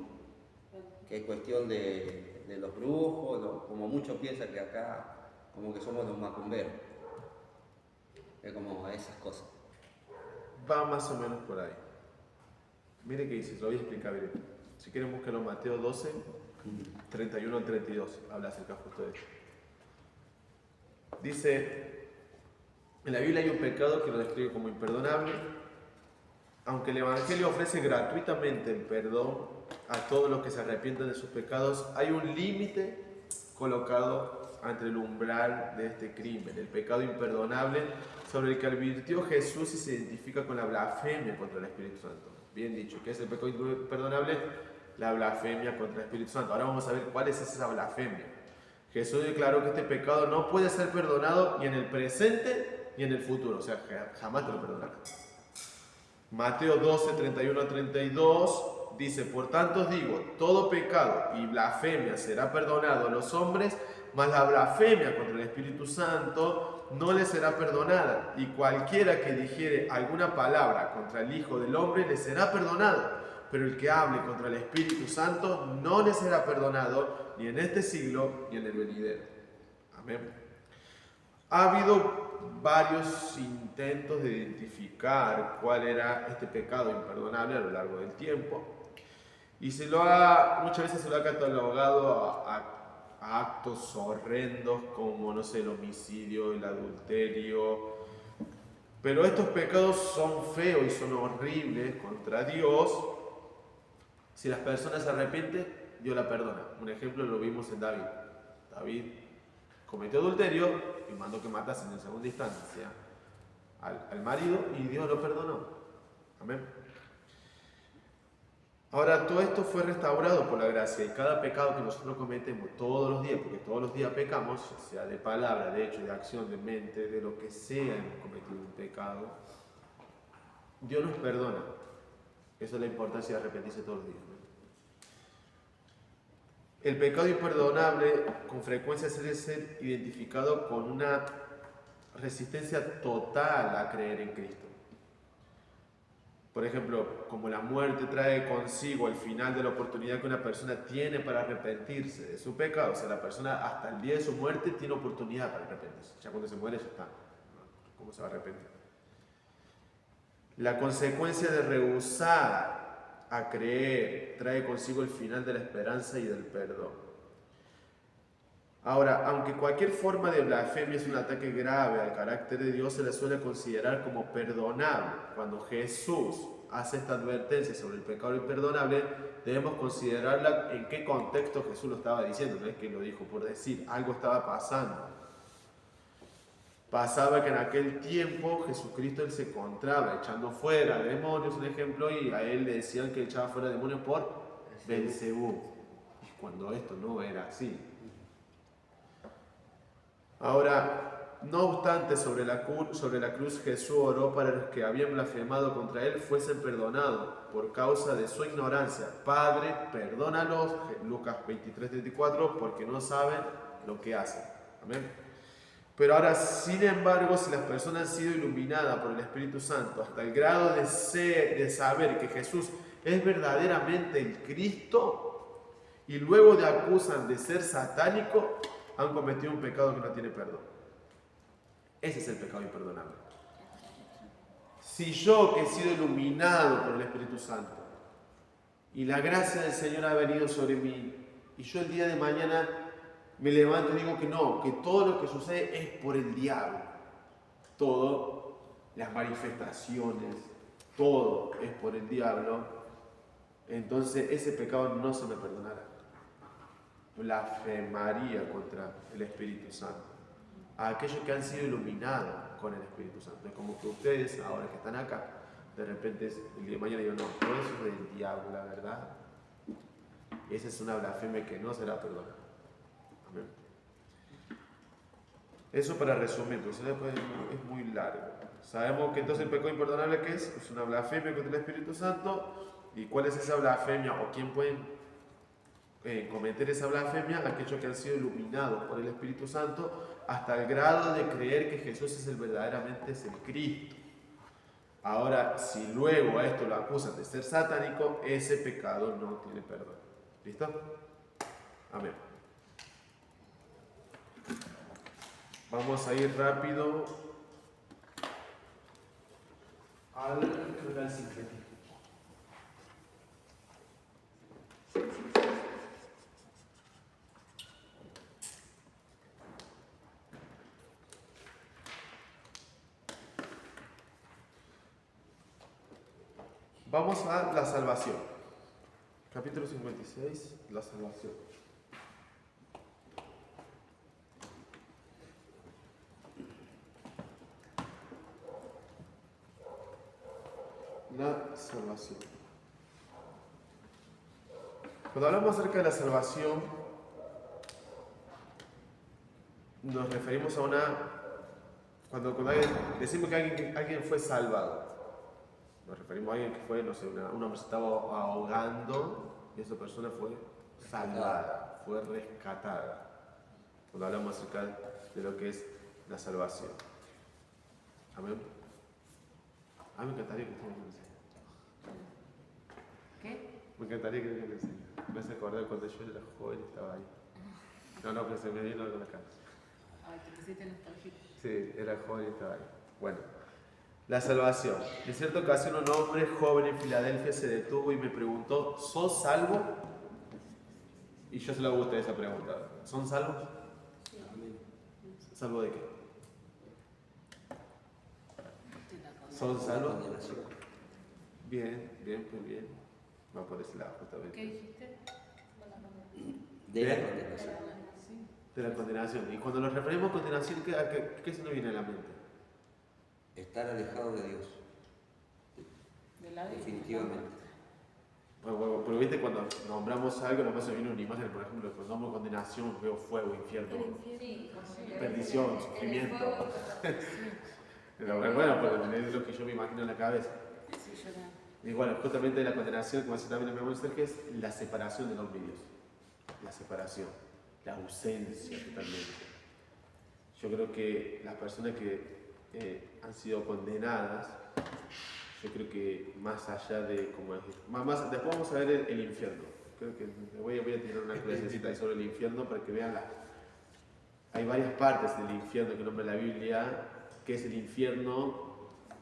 que es cuestión de los brujos, como muchos piensan que acá como que somos los macumberos, es como esas cosas. Va más o menos por ahí. Mire qué dice, lo voy a explicar bien. Si quieren búsquenlo en Mateo 12, 31 al 32, habla acerca justo de esto. Dice, en la Biblia hay un pecado que lo describe como imperdonable, aunque el Evangelio ofrece gratuitamente el perdón a todos los que se arrepienten de sus pecados, hay un límite colocado ante el umbral de este crimen, el pecado imperdonable sobre el que advirtió Jesús y se identifica con la blasfemia contra el Espíritu Santo. Bien dicho, ¿qué es el pecado imperdonable? la blasfemia contra el Espíritu Santo. Ahora vamos a ver cuál es esa blasfemia. Jesús declaró que este pecado no puede ser perdonado ni en el presente ni en el futuro, o sea, jamás te lo perdonará. Mateo 12, 31 a 32 dice: por tanto os digo, todo pecado y blasfemia será perdonado a los hombres, mas la blasfemia contra el Espíritu Santo no le será perdonada, y cualquiera que dijere alguna palabra contra el Hijo del Hombre le será perdonado, pero el que hable contra el Espíritu Santo no le será perdonado ni en este siglo ni en el venidero. Amén. Ha habido varios intentos de identificar cuál era este pecado imperdonable a lo largo del tiempo, y muchas veces se lo ha catalogado a actos horrendos como, no sé, el homicidio, el adulterio. Pero estos pecados son feos y son horribles contra Dios. Si las personas se arrepienten, Dios la perdona. Un ejemplo lo vimos en David. David cometió adulterio y mandó que matasen en segunda instancia al marido, y Dios lo perdonó. Amén. Ahora, todo esto fue restaurado por la gracia, y cada pecado que nosotros cometemos todos los días, porque todos los días pecamos, sea de palabra, de hecho, de acción, de mente, de lo que sea, hemos cometido un pecado, Dios nos perdona. Esa es la importancia de arrepentirse todos los días, ¿no? El pecado imperdonable con frecuencia suele ser identificado con una resistencia total a creer en Cristo. Por ejemplo, como la muerte trae consigo el final de la oportunidad que una persona tiene para arrepentirse de su pecado. O sea, la persona hasta el día de su muerte tiene oportunidad para arrepentirse. Ya cuando se muere ya está. ¿Cómo se va a arrepentir? La consecuencia de rehusar a creer trae consigo el final de la esperanza y del perdón. Ahora, aunque cualquier forma de blasfemia es un ataque grave al carácter de Dios, se le suele considerar como perdonable. Cuando Jesús hace esta advertencia sobre el pecado imperdonable, debemos considerarla en qué contexto Jesús lo estaba diciendo. No es que lo dijo por decir, algo estaba pasando. Pasaba que en aquel tiempo Jesucristo él se encontraba echando fuera demonios, un ejemplo, y a él le decían que echaba fuera demonios por Belcebú. Y cuando esto no era así. Ahora, no obstante, sobre la cruz Jesús oró para los que habían blasfemado contra él fuesen perdonados por causa de su ignorancia. Padre, perdónalos, Lucas 23:34, porque no saben lo que hacen. Amén. Pero ahora, sin embargo, si las personas han sido iluminadas por el Espíritu Santo hasta el grado de saber que Jesús es verdaderamente el Cristo, y luego le acusan de ser satánico, han cometido un pecado que no tiene perdón. Ese es el pecado imperdonable. Si yo, que he sido iluminado por el Espíritu Santo y la gracia del Señor ha venido sobre mí, y yo el día de mañana me levanto y digo que no, que todo lo que sucede es por el diablo, todo, las manifestaciones, todo es por el diablo, entonces ese pecado no se me perdonará. Blasfemaría contra el Espíritu Santo, a aquellos que han sido iluminados con el Espíritu Santo. Es como que ustedes, ahora que están acá, de repente el día de mañana digan, no, todo eso es del diablo, la verdad. Esa es una blasfemia que no será perdonada. Amén. Eso para resumir, porque después es muy largo. Sabemos que entonces el pecado imperdonable, ¿qué es? Es una blasfemia contra el Espíritu Santo. ¿Y cuál es esa blasfemia? ¿O quién puede cometer esa blasfemia? Aquellos que han sido iluminados por el Espíritu Santo hasta el grado de creer que Jesús verdaderamente es el Cristo. Ahora, si luego a esto lo acusan de ser satánico, ese pecado no tiene perdón. ¿Listo? Amén. Vamos a ir rápido al sintético. Vamos a la salvación. Capítulo 56, la salvación. La salvación. Cuando hablamos acerca de la salvación, nos referimos a cuando decimos que alguien fue salvado, nos referimos a alguien que fue, no sé, un hombre se estaba ahogando y esa persona fue salvada, fue rescatada. Cuando hablamos acerca de lo que es la salvación. Amén. A mí me encantaría que ustedes me enseñen. ¿Qué? Me encantaría que me enseñen. Me hace acordar cuando yo era joven y estaba ahí. No, pero se me vino algo a la cabeza. Ay, te pusiste nostálgico. Sí, era joven y estaba ahí. Bueno, la salvación. En cierta ocasión un hombre joven en Filadelfia se detuvo y me preguntó, ¿sos salvo? Y yo se le hago a ustedes esa pregunta. ¿Son salvos? Sí. ¿Salvo de qué? ¿Son La salvos? condenación. Bien, pues bien. Va por ese lado justamente. ¿Qué dijiste? De la condenación. Sí. De la condenación. Y cuando nos referimos a condenación, ¿qué se nos viene a la mente? Estar alejado de Dios, De la vida. definitivamente. Bueno, pero viste, cuando nombramos algo, nos pasa viene una imagen, por ejemplo, cuando nombro condenación, veo fuego, infierno, perdición, sufrimiento. Pero bueno, es lo que yo me imagino en la cabeza. Sí, yo también. Y bueno, justamente la condenación, como decía también el hermano Sergio, es la separación del hombre y Dios. La separación, la ausencia totalmente. Yo creo que las personas que han sido condenadas, yo creo que más allá de como después vamos a ver el infierno. Creo que voy a tirar una clasecita ahí sobre el infierno para que vean hay varias partes del infierno que nombra la Biblia. ¿Qué es el infierno?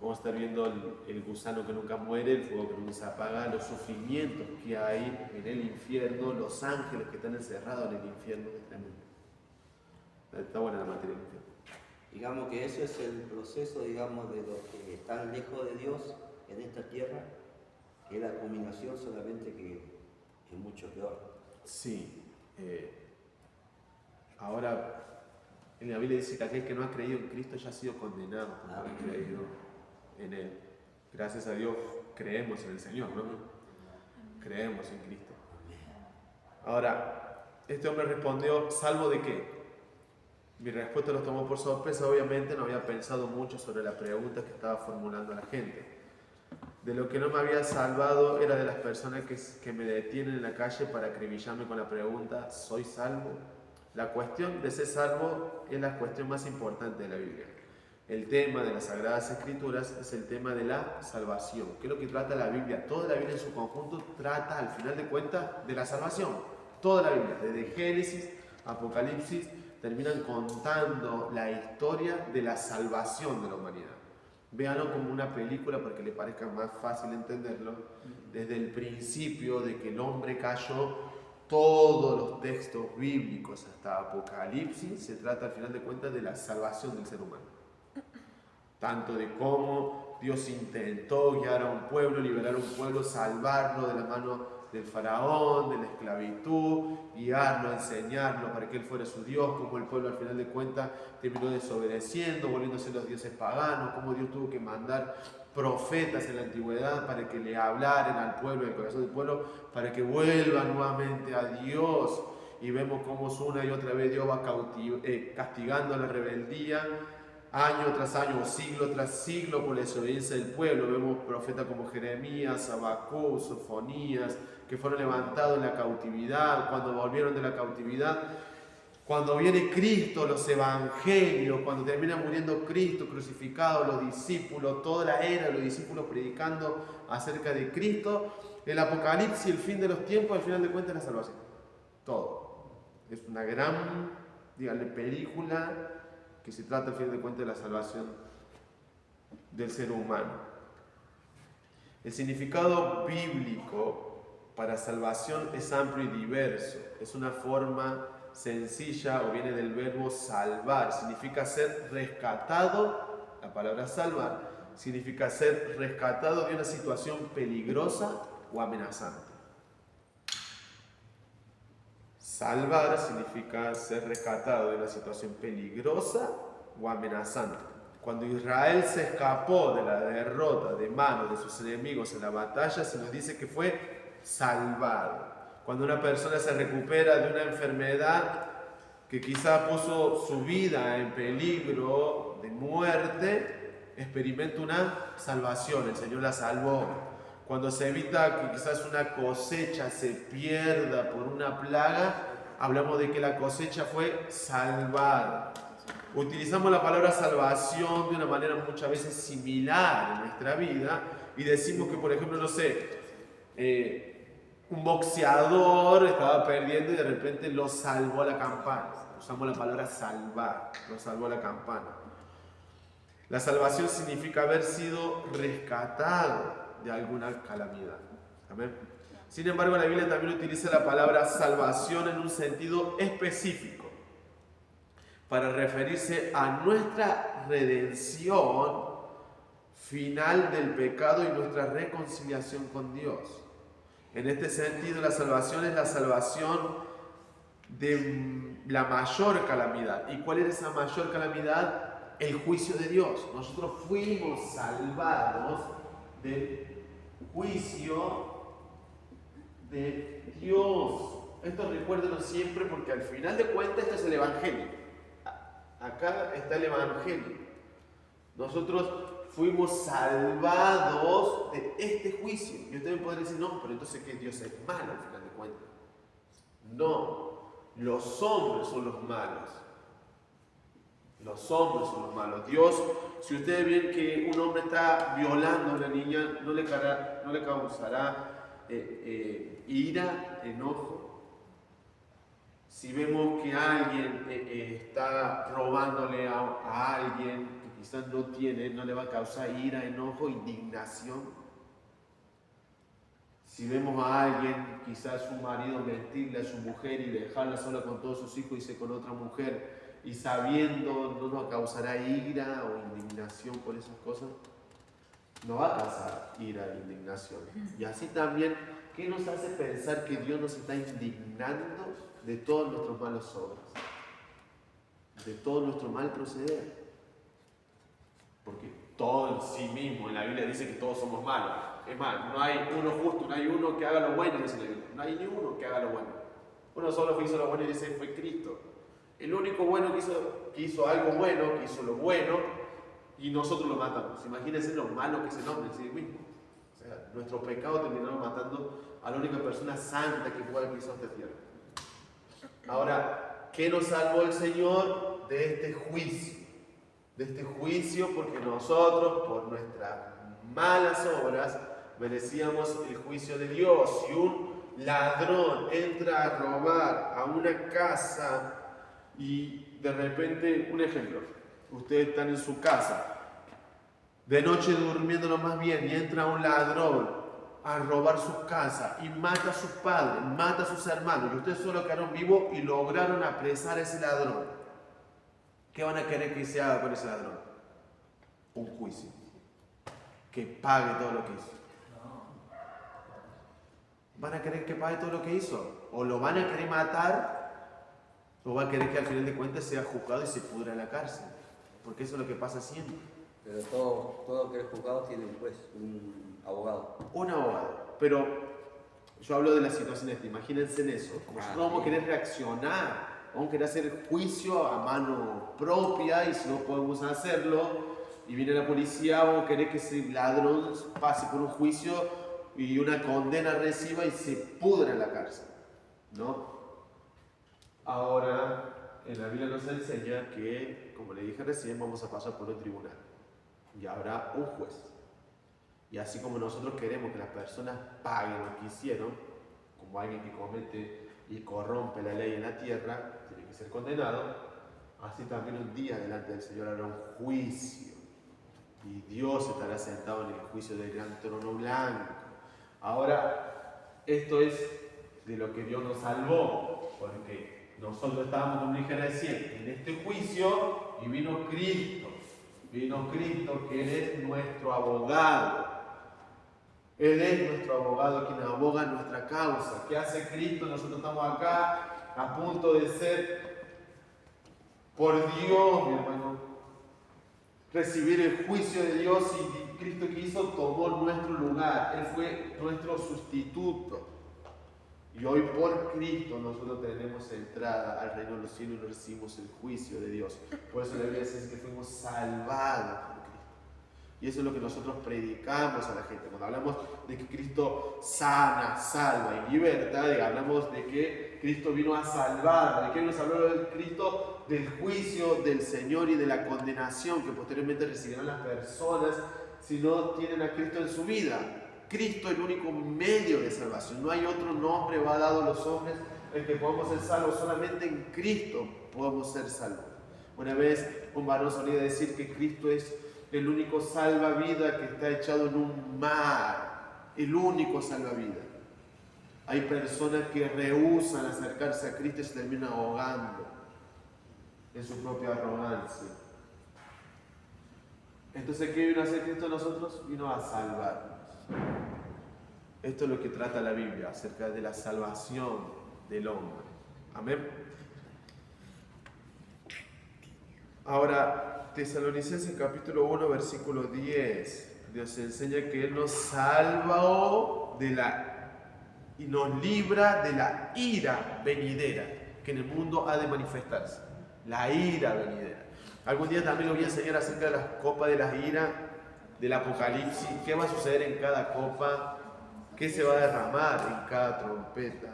Vamos a estar viendo el gusano que nunca muere, el fuego que nunca se apaga, los sufrimientos que hay en el infierno, los ángeles que están encerrados en el infierno. Es tremendo. Está buena la materia del infierno. Digamos que eso es el proceso, digamos, de los que están lejos de Dios en esta tierra, que es la culminación, solamente que es mucho peor. Sí. Ahora, en la Biblia dice que aquel que no ha creído en Cristo ya ha sido condenado por no haber creído en Él. Gracias a Dios creemos en el Señor, ¿no? Creemos en Cristo. Ahora, este hombre respondió, ¿salvo de qué? Mi respuesta los tomó por sorpresa, obviamente no había pensado mucho sobre la pregunta que estaba formulando la gente. De lo que no me había salvado era de las personas que me detienen en la calle para acribillarme con la pregunta, ¿soy salvo? La cuestión de ser salvo es la cuestión más importante de la Biblia. El tema de las Sagradas Escrituras es el tema de la salvación. ¿Qué es lo que trata la Biblia? Toda la Biblia en su conjunto trata, al final de cuentas, de la salvación. Toda la Biblia, desde Génesis, Apocalipsis, terminan contando la historia de la salvación de la humanidad. Véanlo como una película para que le parezca más fácil entenderlo. Desde el principio de que el hombre cayó, todos los textos bíblicos hasta Apocalipsis se trata al final de cuentas de la salvación del ser humano. Tanto de cómo Dios intentó guiar a un pueblo, liberar a un pueblo, salvarlo de la mano del faraón, de la esclavitud, guiarlo, enseñarlo para que él fuera su Dios, como el pueblo al final de cuentas terminó desobedeciendo, volviéndose los dioses paganos, como Dios tuvo que mandar profetas en la antigüedad para que le hablaran al pueblo, al corazón del pueblo, para que vuelva nuevamente a Dios. Y vemos cómo una y otra vez Dios va castigando la rebeldía, año tras año, siglo tras siglo, por la desobediencia del pueblo. Vemos profetas como Jeremías, Habacuc, Sofonías, que fueron levantados en la cautividad, cuando volvieron de la cautividad. Cuando viene Cristo, los evangelios, cuando termina muriendo Cristo crucificado, los discípulos, toda la era de los discípulos predicando acerca de Cristo, el Apocalipsis, el fin de los tiempos, al final de cuentas la salvación. Todo. Es una gran, díganle, película que se trata al final de cuentas de la salvación del ser humano. El significado bíblico para salvación es amplio y diverso. Es una forma sencilla o viene del verbo salvar, significa ser rescatado. La palabra salvar significa ser rescatado de una situación peligrosa o amenazante. Salvar significa ser rescatado de una situación peligrosa o amenazante. Cuando Israel se escapó de la derrota de manos de sus enemigos en la batalla, se nos dice que fue salvado. cuando una persona se recupera de una enfermedad que quizá puso su vida en peligro de muerte, experimenta una salvación, el Señor la salvó. Cuando se evita que quizás una cosecha se pierda por una plaga, hablamos de que la cosecha fue salvada. Utilizamos la palabra salvación de una manera muchas veces similar en nuestra vida y decimos que, por ejemplo, no sé, un boxeador estaba perdiendo y de repente lo salvó a la campana. Usamos la palabra salvar, lo salvó a la campana. La salvación significa haber sido rescatado de alguna calamidad. Amén. Sin embargo, la Biblia también utiliza la palabra salvación en un sentido específico para referirse a nuestra redención final del pecado y nuestra reconciliación con Dios. En este sentido, la salvación es la salvación de la mayor calamidad. ¿Y cuál era esa mayor calamidad? El juicio de Dios. Nosotros fuimos salvados del juicio de Dios. Esto recuérdenlo siempre porque al final de cuentas esto es el Evangelio. Acá está el Evangelio. Nosotros fuimos salvados de este juicio. Y ustedes podrían decir, no, pero entonces que Dios es malo al final de cuentas. No, los hombres son los malos. Los hombres son los malos. Dios, si ustedes ven que un hombre está violando a una niña, no le causará ira, enojo. Si vemos que alguien está robándole a alguien que quizás no tiene, no le va a causar ira, enojo, indignación. Si vemos a alguien, quizás su marido mentirle a su mujer y dejarla sola con todos sus hijos y irse con otra mujer, y sabiendo no nos causará ira o indignación por esas cosas, no va a causar ira e indignación. Y así también, ¿qué nos hace pensar que Dios nos está indignando de todos nuestros malos obras? De todo nuestro mal proceder. Porque todo en sí mismo, en la Biblia dice que todos somos malos. Es más, no hay uno justo, no hay uno que haga lo bueno, dice la Biblia. No hay ni uno que haga lo bueno. Uno solo que hizo lo bueno y dice fue Cristo. El único bueno que hizo algo bueno, que hizo lo bueno, y nosotros lo matamos. Imagínense lo malo que es el hombre en sí mismo. O sea, nuestro pecado terminaron matando a la única persona santa que pueda pisar esta tierra. Ahora, ¿qué nos salvó el Señor de este juicio? De este juicio porque nosotros, por nuestras malas obras, merecíamos el juicio de Dios. Si un ladrón entra a robar a una casa y de repente, un ejemplo, ustedes están en su casa, de noche durmiendo lo más bien, y entra un ladrón a robar su casa y mata a sus padres, mata a sus hermanos, y ustedes solo quedaron vivos y lograron apresar a ese ladrón. ¿Qué van a querer que se haga con ese ladrón? Un juicio. Que pague todo lo que hizo. ¿Van a querer que pague todo lo que hizo? ¿O lo van a querer matar? ¿O van a querer que al final de cuentas sea juzgado y se pudra en la cárcel? Porque eso es lo que pasa siempre. Pero todo que es juzgado tiene un juez, un abogado. Un abogado. Pero yo hablo de la situación esta. Imagínense en eso. Nosotros vamos a querer reaccionar. Vamos a querer hacer juicio a mano propia y si no podemos hacerlo y viene la policía, vamos a querer que ese ladrón pase por un juicio y una condena reciba y se pudra en la cárcel, ¿no? Ahora, en la Biblia nos enseña que, como le dije recién, vamos a pasar por un tribunal y habrá un juez. Y así como nosotros queremos que las personas paguen lo que hicieron, como alguien que comete y corrompe la ley en la tierra, tiene que ser condenado, así también un día delante del Señor habrá un juicio. Y Dios estará sentado en el juicio del gran trono blanco. Ahora, esto es de lo que Dios nos salvó, porque nosotros estábamos, como dije recién, en este juicio y vino Cristo. Vino Cristo, que Él es nuestro abogado. Él es nuestro abogado, quien aboga nuestra causa. ¿Qué hace Cristo? Nosotros estamos acá a punto de ser, por Dios, mi hermano, recibir el juicio de Dios, y Cristo que hizo tomó nuestro lugar. Él fue nuestro sustituto. Y hoy por Cristo nosotros tenemos entrada al reino de los cielos y no recibimos el juicio de Dios. Por eso la Biblia dice que fuimos salvados por Cristo. Y eso es lo que nosotros predicamos a la gente. Cuando hablamos de que Cristo sana, salva y liberta, hablamos de que Cristo vino a salvar. ¿De qué nos habló el Cristo? Del juicio del Señor y de la condenación que posteriormente recibirán las personas si no tienen a Cristo en su vida. Cristo es el único medio de salvación. No hay otro nombre va dado a los hombres en que podamos ser salvos. Solamente en Cristo podemos ser salvos. Una vez un varón solía decir que Cristo es el único salvavidas que está echado en un mar. El único salvavidas. Hay personas que rehúsan acercarse a Cristo y se terminan ahogando en su propia arrogancia. Entonces, ¿qué vino a hacer Cristo a nosotros? Vino a salvarnos. Esto es lo que trata la Biblia acerca de la salvación del hombre. Amén. Ahora, Tesalonicenses capítulo 1, versículo 10. Dios enseña que Él nos salva y nos libra de la ira venidera que en el mundo ha de manifestarse. La ira venidera. Algún día también lo voy a enseñar acerca de las copas de la ira del Apocalipsis. ¿Qué va a suceder en cada copa? ¿Qué se va a derramar en cada trompeta?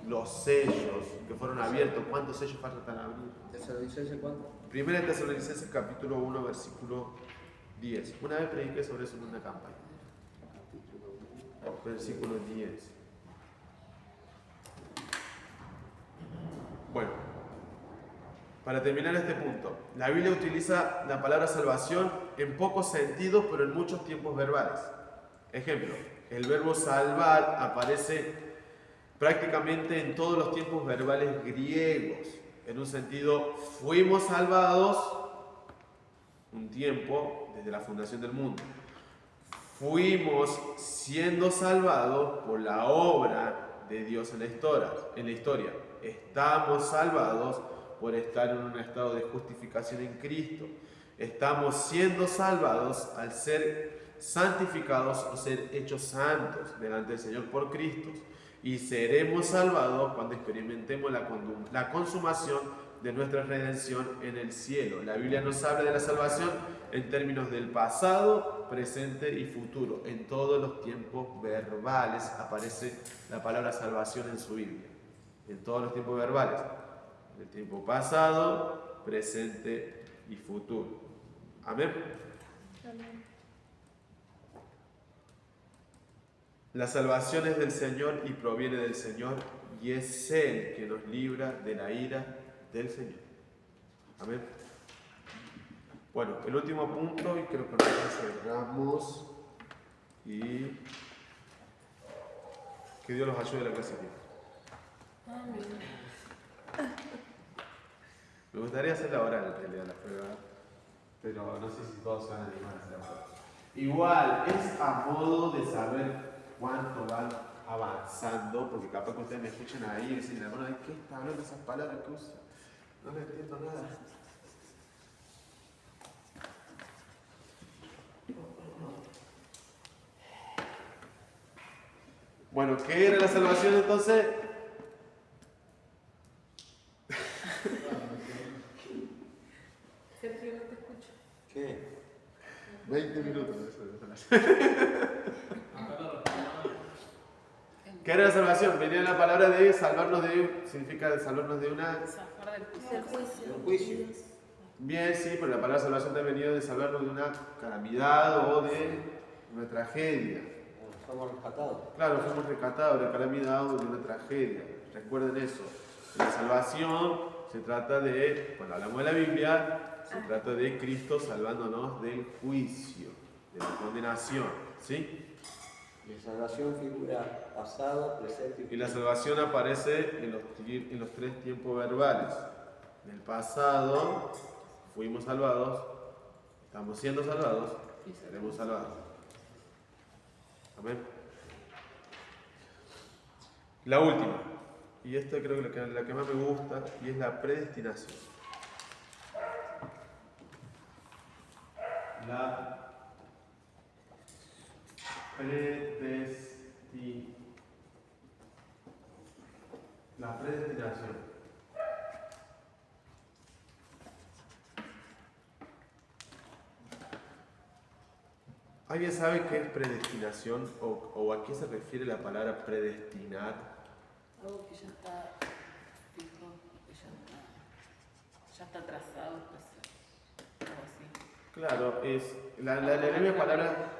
Los sellos que fueron abiertos. ¿Cuántos sellos faltan abrir? ¿Tesalonicenses cuánto? 1 Tesalonicenses capítulo 1, versículo 10. Una vez prediqué sobre eso en una campaña. Versículo 10. Bueno, para terminar este punto, la Biblia utiliza la palabra salvación en pocos sentidos, pero en muchos tiempos verbales. Ejemplo, el verbo salvar aparece prácticamente en todos los tiempos verbales griegos. En un sentido, fuimos salvados un tiempo desde la fundación del mundo. Fuimos siendo salvados por la obra de Dios en la historia. Estamos salvados por estar en un estado de justificación en Cristo. Estamos siendo salvados al ser santificados o ser hechos santos delante del Señor por Cristo. Y seremos salvados cuando experimentemos la consumación de nuestra redención en el cielo. La Biblia nos habla de la salvación en términos del pasado, presente y futuro. En todos los tiempos verbales aparece la palabra salvación en su Biblia. En todos los tiempos verbales. En el tiempo pasado, presente y futuro. Amén. Amén. La salvación es del Señor y proviene del Señor, y es Él que nos libra de la ira del Señor. Amén. Bueno, el último punto, y creo que lo cerramos, y que Dios los ayude a la clase aquí. Amén. Me gustaría hacer la oral en realidad, la prueba, pero no sé si todos se van a animar a hacer la prueba. Igual, es a modo de saber cuánto van avanzando, porque capaz que ustedes me escuchan ahí y dicen, hermano, ¿qué está hablando esas palabras que usa? No le entiendo nada. Bueno, ¿qué era la salvación entonces? Sergio, no te escucho. ¿Qué? 20 minutos. ¿Qué era la salvación? Venía la palabra de salvarnos de, significa salvarnos de una... Zafar del Del juicio. El juicio. Bien, sí, pero la palabra salvación te ha venido de salvarnos de una calamidad o de una tragedia. Somos rescatados. Claro, fuimos rescatados de una calamidad o de una tragedia. Recuerden eso. La salvación se trata de, cuando hablamos de la Biblia, se trata de Cristo salvándonos del juicio, de la condenación. ¿Sí? La salvación figura pasado, presente y Y la futuro. salvación aparece en los tres tiempos verbales. En el pasado fuimos salvados, estamos siendo salvados y seremos salvados. Amén. La última, y esta creo que es la que más me gusta, y es la predestinación. La predestinación. La predestinación. ¿Alguien sabe qué es predestinación o a qué se refiere la palabra predestinar? Algo que ya está fijo, que ya está trazado, pues, algo así. Claro, es la misma palabra,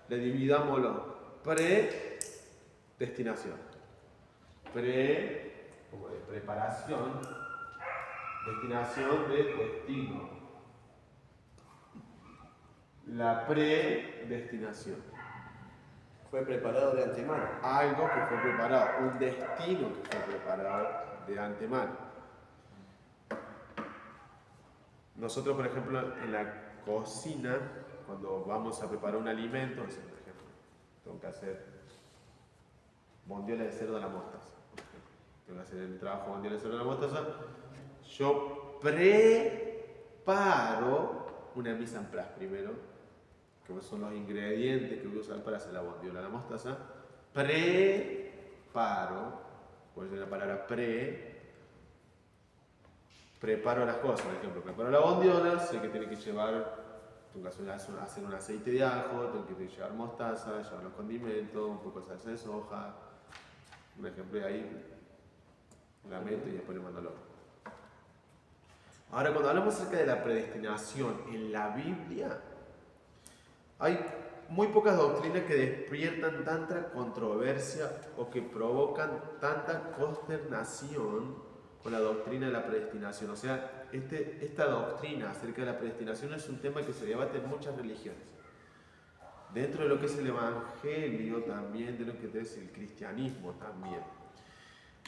le dividámoslo. Predestinación. Como de preparación, destinación de destino. La predestinación. Fue preparado de antemano. Algo que fue preparado, un destino que fue preparado de antemano. Nosotros, por ejemplo, en la cocina, cuando vamos a preparar un alimento, por ejemplo, tengo que hacer bondiola de cerdo a la mostaza. Tengo que hacer el trabajo bondiola de cerdo a la mostaza. Yo preparo una mise en place primero, que son los ingredientes que voy a usar para hacer la bondiola de la mostaza. Preparo, por decir la palabra preparo las cosas, por ejemplo, preparo la bondiola, sé que tiene que llevar, tengo que hacer un aceite de ajo, tengo que llevar mostaza, llevar los condimentos, un poco de salsa de soja, un ejemplo de ahí, la meto y después le mando al horno. Ahora, cuando hablamos acerca de la predestinación en la Biblia, hay muy pocas doctrinas que despiertan tanta controversia o que provocan tanta consternación con la doctrina de la predestinación. O sea, esta doctrina acerca de la predestinación es un tema que se debate en muchas religiones. Dentro de lo que es el evangelio también, de lo que es el cristianismo también.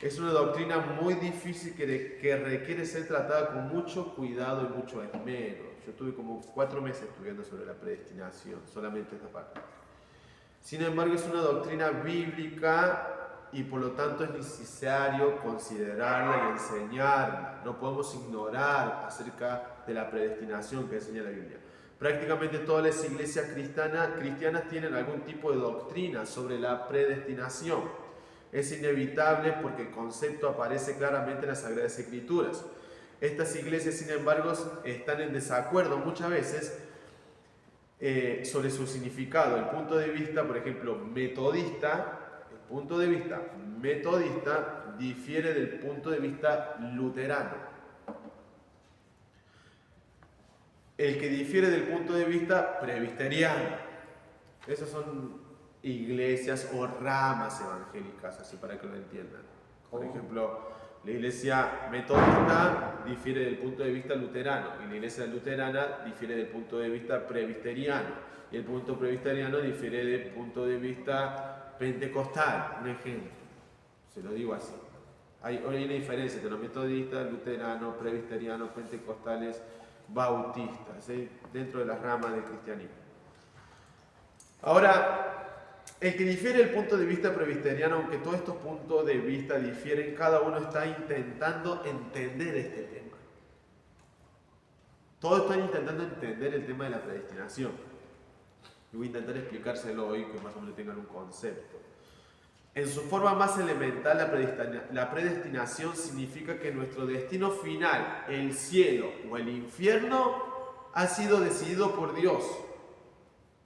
Es una doctrina muy difícil que requiere ser tratada con mucho cuidado y mucho esmero. Yo estuve como 4 meses estudiando sobre la predestinación, solamente esta parte. Sin embargo, es una doctrina bíblica y por lo tanto es necesario considerarla y enseñarla. No podemos ignorar acerca de la predestinación que enseña la Biblia. Prácticamente todas las iglesias cristianas tienen algún tipo de doctrina sobre la predestinación. Es inevitable porque el concepto aparece claramente en las Sagradas Escrituras. Estas iglesias, sin embargo, están en desacuerdo muchas veces sobre su significado. El punto de vista, por ejemplo, metodista, difiere del punto de vista luterano. El que difiere del punto de vista presbiteriano. Esas son iglesias o ramas evangélicas, así para que lo entiendan. Por ejemplo, la iglesia metodista difiere del punto de vista luterano y la iglesia luterana difiere del punto de vista presbiteriano y el punto presbiteriano difiere del punto de vista pentecostal, un ejemplo. Se lo digo así. Hay una diferencia entre los metodistas, luteranos, presbiterianos, pentecostales, bautistas, dentro de las ramas del cristianismo. Ahora, el que difiere el punto de vista presbiteriano, aunque todos estos puntos de vista difieren, cada uno está intentando entender este tema. Todos están intentando entender el tema de la predestinación. Y voy a intentar explicárselo hoy, que más o menos tengan un concepto. En su forma más elemental, la predestinación significa que nuestro destino final, el cielo o el infierno, ha sido decidido por Dios.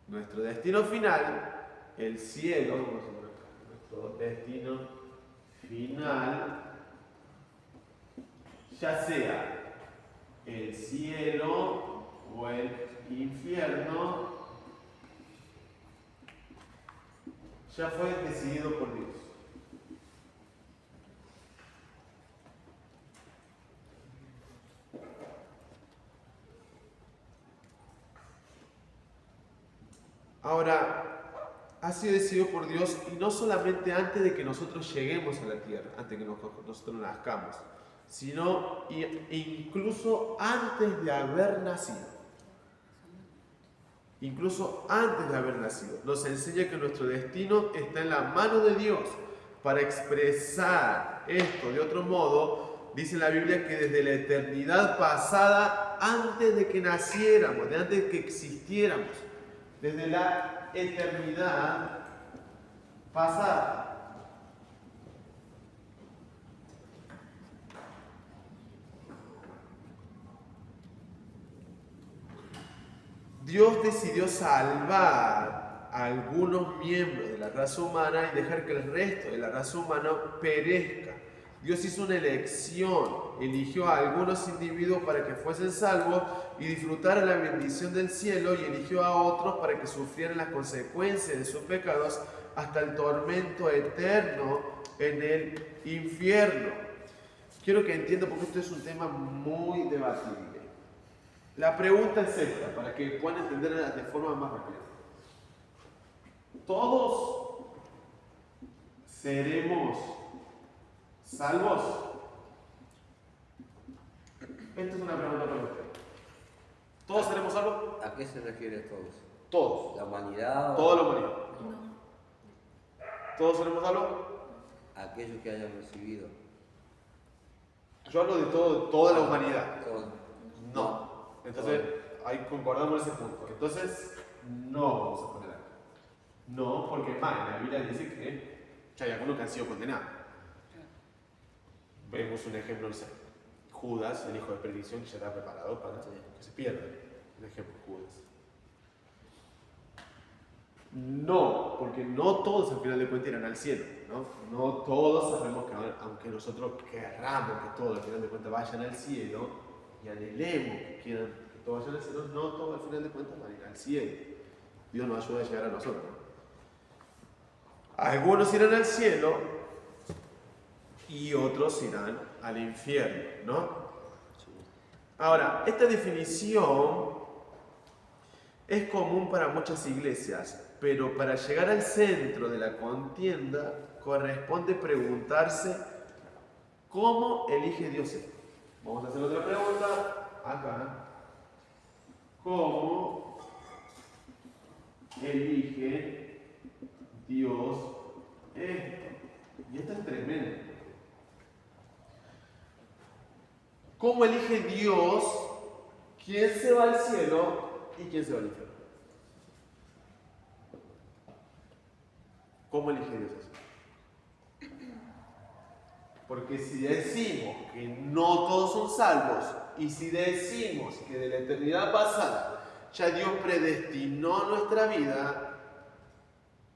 Nuestro destino final, el cielo, nuestro destino final, ya sea el cielo o el infierno, ya fue decidido por Dios. Ahora, ha sido decidido por Dios y no solamente antes de que nosotros lleguemos a la tierra, antes de que nosotros nazcamos, sino incluso antes de haber nacido. Incluso antes de haber nacido. Nos enseña que nuestro destino está en la mano de Dios. Para expresar esto de otro modo, dice la Biblia que desde la eternidad pasada, antes de que naciéramos, antes de que existiéramos, desde la eternidad pasada, Dios decidió salvar a algunos miembros de la raza humana y dejar que el resto de la raza humana perezca. Dios hizo una elección, eligió a algunos individuos para que fuesen salvos y disfrutaran la bendición del cielo, y eligió a otros para que sufrieran las consecuencias de sus pecados hasta el tormento eterno en el infierno. Quiero que entiendan, porque esto es un tema muy debatible. La pregunta es esta, para que puedan entenderla de forma más rápida. ¿Todos seremos salvos? Esta es una pregunta para usted. ¿Todos seremos salvos? ¿A qué se refiere todos? Todos. ¿La humanidad? Toda la humanidad. ¿Todos seremos salvos? Aquellos que hayan recibido. Yo hablo de toda la humanidad. Todos. No. Entonces, ahí concordamos en ese punto. Entonces, no vamos a poner acá. No, porque más, en la Biblia dice que ya hay algunos que han sido condenados. Vemos un ejemplo, no sé, Judas, el hijo de perdición, que ya está preparado para que se pierda. Un ejemplo, Judas. No, porque no todos al final de cuentas irán al cielo, ¿no? No todos sabemos que, aunque nosotros querramos que todos al final de cuentas vayan al cielo y anhelemos que quieran que todos vayan al cielo, no todos al final de cuentas van a ir al cielo. Dios nos ayuda a llegar a nosotros, ¿no? Algunos irán al cielo y otros irán al infierno, ¿no? Ahora, esta definición es común para muchas iglesias, pero para llegar al centro de la contienda corresponde preguntarse ¿cómo elige Dios esto? Vamos a hacer otra pregunta acá. ¿Cómo elige Dios esto? Y esto es tremendo. ¿Cómo elige Dios quién se va al cielo y quién se va al infierno? ¿Cómo elige Dios eso? Porque si decimos que no todos son salvos, y si decimos que de la eternidad pasada ya Dios predestinó nuestra vida,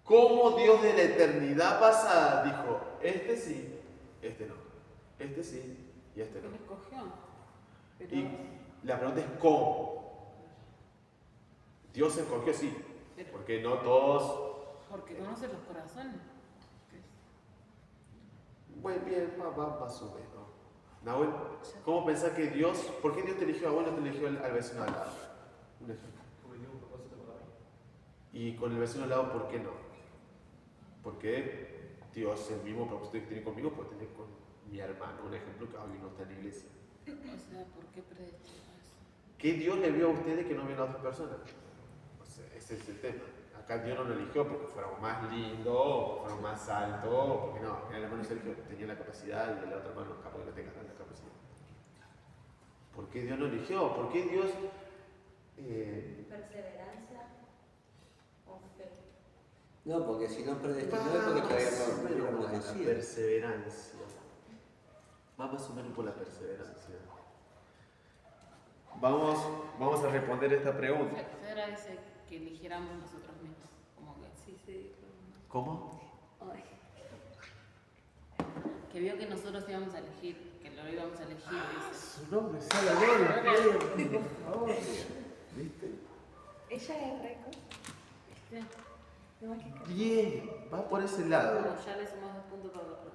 ¿cómo Dios de la eternidad pasada dijo, este sí, este no, este sí y este no? Él escogió. Pero... Y la pregunta es ¿cómo? Dios escogió, sí, porque no todos... Porque conoce los corazones. Bueno, bien, va más o menos. Nahuel, ¿cómo pensás que Dios, por qué Dios te eligió a vos, no te eligió al vecino al lado? Un ejemplo. Porque tiene un propósito para mí. Y con el vecino al lado, ¿por qué no? Porque Dios, el mismo propósito que tiene conmigo, puede tener con mi hermano. Un ejemplo que hoy no está en la iglesia. O sea, ¿por qué predestinó eso? ¿Qué Dios le vio a ustedes que no vio a otras personas? O sea, ese es el tema. Acá Dios no lo eligió porque fuéramos más lindos, o fuéramos más altos, porque no, el hermano Sergio tenía la capacidad y el otro hermano capaz que no tenga tanta capacidad. ¿Por qué Dios no eligió? ¿Por qué Dios... Perseverancia o fe. No, porque si no predestinó es porque todavía no hubiéramos la nacido. perseverancia. Va más o menos por la perseverancia. Vamos a responder esta pregunta. Fedra dice que eligiéramos nosotros mismos. Como que Sí, sí. ¿Cómo? Ay. que vio que nosotros íbamos a elegir, que lo íbamos a elegir, dice. Su nombre sea la gloria, por favor. ¿Viste? Ella es récord. ¿Viste? No más que Bien, va por ese lado. Bueno, ya le sumamos 2 puntos para otro.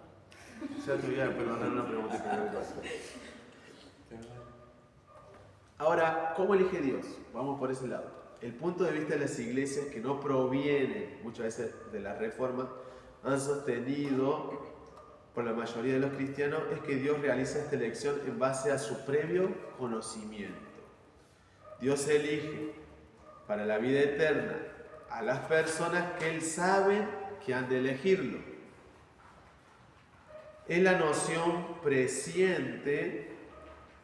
Ya te voy a perdonar una pregunta que me pasó. Ahora, ¿cómo elige Dios? Vamos por ese lado. El punto de vista de las iglesias que no provienen muchas veces de la Reforma han sostenido por la mayoría de los cristianos es que Dios realiza esta elección en base a su previo conocimiento. Dios elige para la vida eterna a las personas que Él sabe que han de elegirlo. Es la noción presciente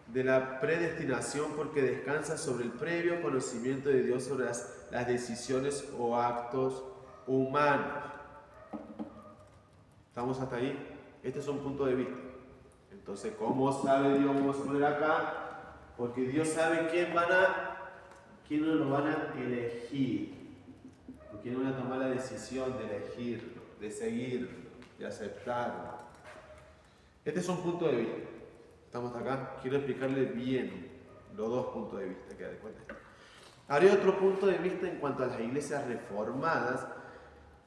de la predestinación porque descansa sobre el previo conocimiento de Dios sobre las decisiones o actos humanos. ¿Estamos hasta ahí? Este es un punto de vista. Entonces, ¿cómo sabe Dios? Vamos a poner acá. Porque Dios sabe quién van a ¿quiénes lo van a elegir? ¿O quiénes van a tomar la decisión de elegirlo, de seguirlo, de aceptarlo? Este es un punto de vista. ¿Estamos acá? Quiero explicarle bien los dos puntos de vista que hay de cuenta. Habría otro punto de vista en cuanto a las iglesias reformadas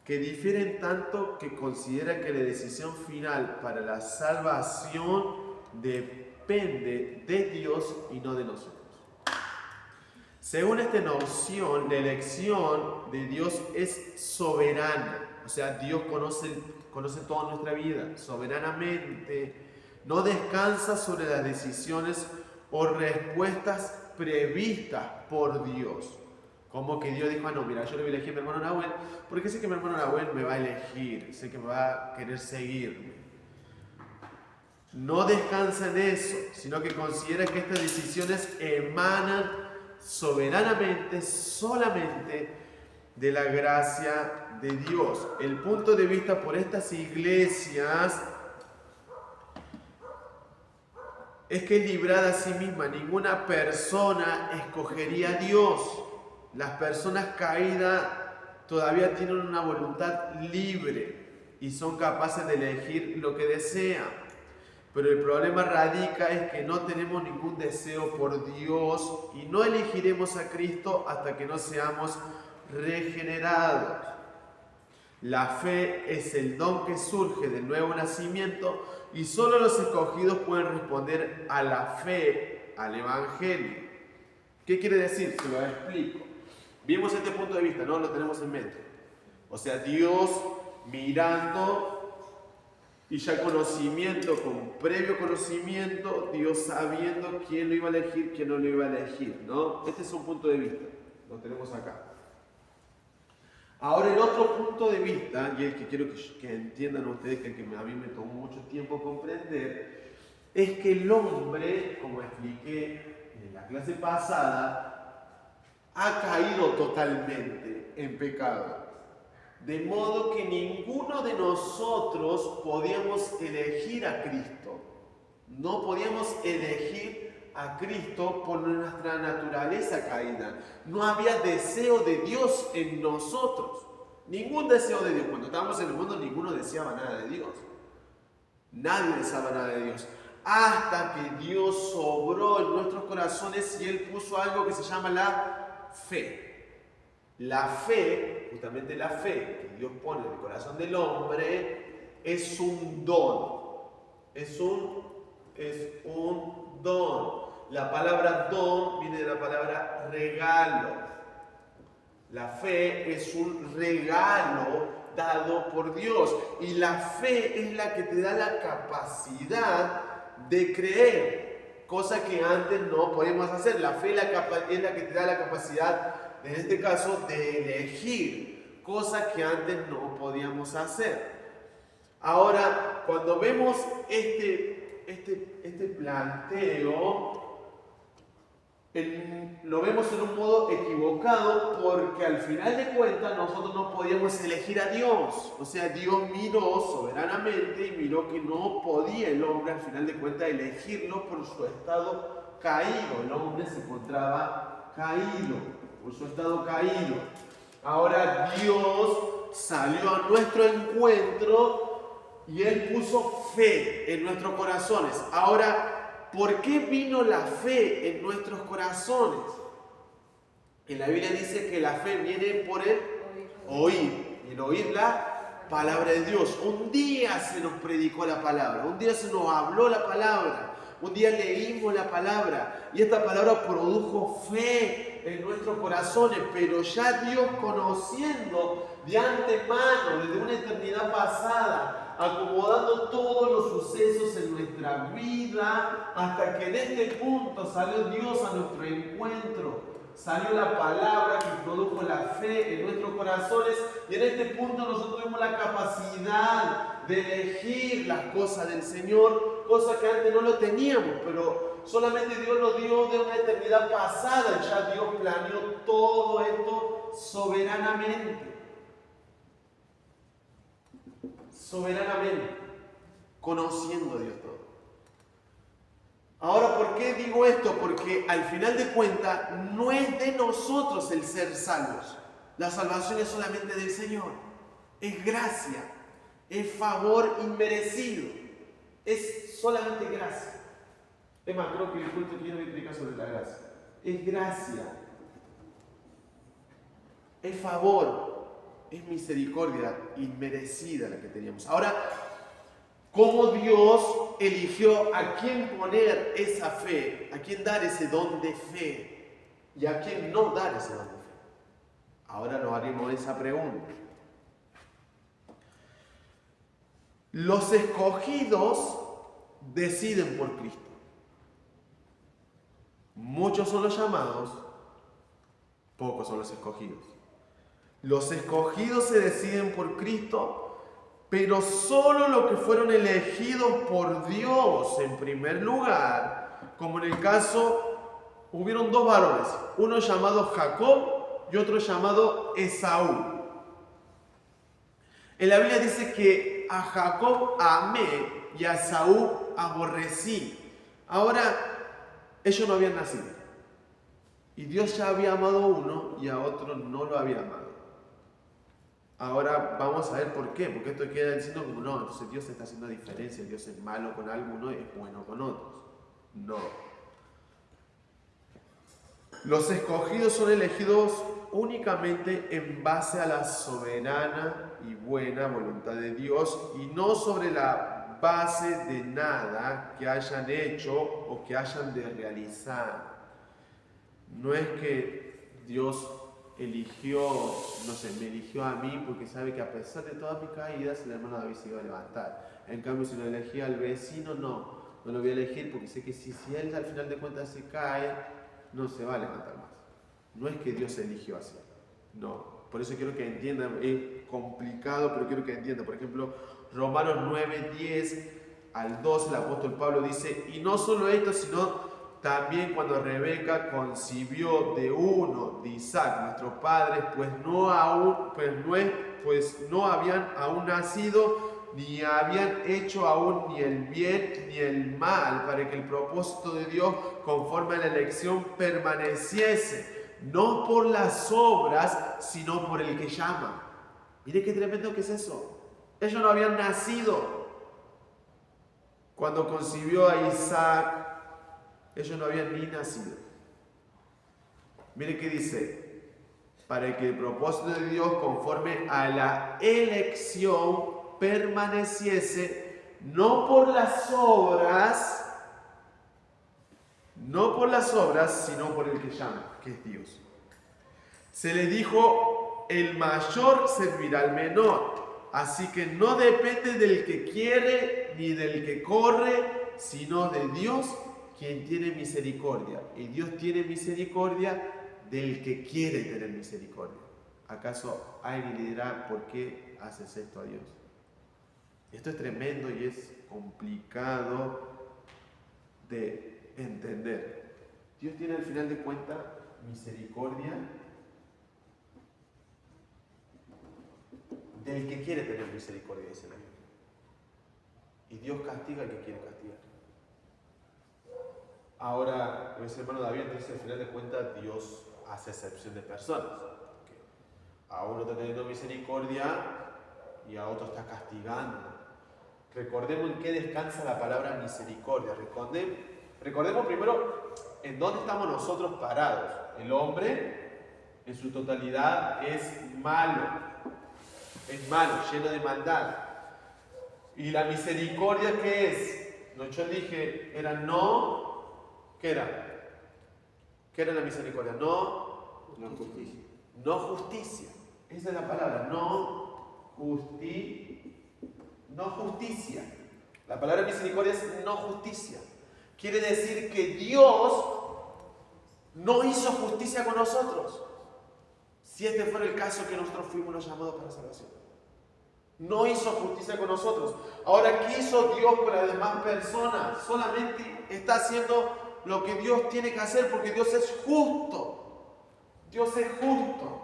que difieren tanto que consideran que la decisión final para la salvación depende de Dios y no de nosotros. Según esta noción, la elección de Dios es soberana, o sea, Dios conoce toda nuestra vida soberanamente, no descansa sobre las decisiones o respuestas previstas por Dios. Como que Dios dijo, no, mira, yo le voy a elegir a mi hermano Nahuel, porque sé que mi hermano Nahuel me va a elegir, sé que me va a querer seguirme. No descansa en eso, sino que considera que estas decisiones emanan soberanamente, solamente de la gracia de Dios. El punto de vista por estas iglesias es que librada a sí misma, ninguna persona escogería a Dios. Las personas caídas todavía tienen una voluntad libre y son capaces de elegir lo que desean. Pero el problema radica es que no tenemos ningún deseo por Dios y no elegiremos a Cristo hasta que no seamos regenerados. La fe es el don que surge del nuevo nacimiento y solo los escogidos pueden responder a la fe, al Evangelio. ¿Qué quiere decir? Se lo explico. Vimos este punto de vista, ¿no? Lo tenemos en mente. O sea, Dios mirando y ya conocimiento, con previo conocimiento, Dios sabiendo quién lo iba a elegir, quién no lo iba a elegir, ¿no? Este es un punto de vista, lo tenemos acá. Ahora el otro punto de vista, y el que quiero que entiendan ustedes, que a mí me tomó mucho tiempo comprender, es que el hombre, como expliqué en la clase pasada, ha caído totalmente en pecado. De modo que ninguno de nosotros podíamos elegir a Cristo. No podíamos elegir a Cristo por nuestra naturaleza caída. No había deseo de Dios en nosotros. Ningún deseo de Dios. Cuando estábamos en el mundo, ninguno deseaba nada de Dios. Nadie deseaba nada de Dios. Hasta que Dios sobró en nuestros corazones y Él puso algo que se llama la fe. La fe, justamente la fe que Dios pone en el corazón del hombre, es un don. Es un don. La palabra don viene de la palabra regalo. La fe es un regalo dado por Dios. Y la fe es la que te da la capacidad de creer, cosa que antes no podíamos hacer. La fe es la que te da la capacidad, en este caso, de elegir, cosa que antes no podíamos hacer. Ahora, cuando vemos este planteo, lo vemos en un modo equivocado, porque al final de cuentas nosotros no podíamos elegir a Dios. O sea, Dios miró soberanamente y miró que no podía el hombre al final de cuentas elegirlo por su estado caído. El hombre se encontraba caído, por su estado caído. Ahora Dios salió a nuestro encuentro y Él puso fe en nuestros corazones. Ahora, ¿por qué vino la fe en nuestros corazones? En la Biblia dice que la fe viene por el oír. Y el oír la palabra de Dios. Un día se nos predicó la palabra. Un día se nos habló la palabra. Un día leímos la palabra. Y esta palabra produjo fe en nuestros corazones. Pero ya Dios, conociendo de antemano, desde una eternidad pasada, acomodando todos los sucesos en nuestra vida, hasta que en este punto salió Dios a nuestro encuentro, salió la palabra que produjo la fe en nuestros corazones, y en este punto nosotros tuvimos la capacidad de elegir las cosas del Señor, cosas que antes no lo teníamos, pero solamente Dios lo dio de una eternidad pasada. Ya Dios planeó todo esto soberanamente. Soberanamente, conociendo a Dios todo. Ahora, ¿por qué digo esto? Porque al final de cuentas no es de nosotros el ser salvos. La salvación es solamente del Señor. Es gracia, es favor inmerecido. Es solamente gracia. Es más, creo que el culto quiere explicar sobre la gracia. Es gracia. Es favor. Es misericordia inmerecida la que teníamos. Ahora, ¿cómo Dios eligió a quién poner esa fe? ¿A quién dar ese don de fe? ¿Y a quién no dar ese don de fe? Ahora nos haremos esa pregunta. Los escogidos deciden por Cristo. Muchos son los llamados, pocos son los escogidos. Los escogidos se deciden por Cristo, pero solo los que fueron elegidos por Dios en primer lugar, como en el caso, hubieron dos varones, uno llamado Jacob y otro llamado Esaú. En la Biblia dice que a Jacob amé y a Esaú aborrecí. Ahora, ellos no habían nacido. Y Dios ya había amado a uno y a otro no lo había amado. Ahora vamos a ver por qué. Porque esto queda diciendo como no, entonces Dios está haciendo diferencia. Dios es malo con algunos y es bueno con otros. No. Los escogidos son elegidos únicamente en base a la soberana y buena voluntad de Dios y no sobre la base de nada que hayan hecho o que hayan de realizar. No es que Dios eligió, no sé, me eligió a mí porque sabe que a pesar de todas mis caídas el hermano David se iba a levantar. En cambio, si lo elegía al vecino, no lo voy a elegir porque sé que si él al final de cuentas se cae, no se va a levantar más. No es que Dios eligió así. No. Por eso quiero que entiendan, es complicado, pero quiero que entiendan. Por ejemplo, Romanos 9, 10 al 12, el apóstol Pablo dice, y no solo esto, sino también cuando Rebeca concibió de uno de Isaac, nuestros padres, pues no habían aún nacido, ni habían hecho aún ni el bien ni el mal, para que el propósito de Dios conforme a la elección permaneciese, no por las obras, sino por el que llama. Mire qué tremendo que es eso. Ellos no habían nacido cuando concibió a Isaac. Ellos no habían ni nacido. Mire qué dice. Para que el propósito de Dios conforme a la elección permaneciese, no por las obras, sino por el que llama, que es Dios. Se le dijo, el mayor servirá al menor. Así que no depende del que quiere ni del que corre, sino de Dios, quien tiene misericordia. Y Dios tiene misericordia del que quiere tener misericordia. ¿Acaso alguien le dirá por qué haces esto a Dios? Esto es tremendo y es complicado de entender. Dios tiene al final de cuentas misericordia del que quiere tener misericordia, dice la Biblia. Y Dios castiga al que quiere castigar. Ahora, ese hermano David, entonces al final de cuentas Dios hace excepción de personas. A uno está teniendo misericordia y a otro está castigando. Recordemos en qué descansa la palabra misericordia. Recordemos primero en dónde estamos nosotros parados. El hombre en su totalidad es malo, lleno de maldad. ¿Y la misericordia qué es? Yo dije, era no, ¿qué era? ¿Qué era la misericordia? No justicia. No justicia. Esa es la palabra, no justicia. La palabra misericordia es no justicia. Quiere decir que Dios no hizo justicia con nosotros. Si este fuera el caso que nosotros fuimos los llamados para la salvación. No hizo justicia con nosotros. Ahora, ¿qué hizo Dios con las demás personas? Solamente está haciendo lo que Dios tiene que hacer porque Dios es justo. Dios es justo.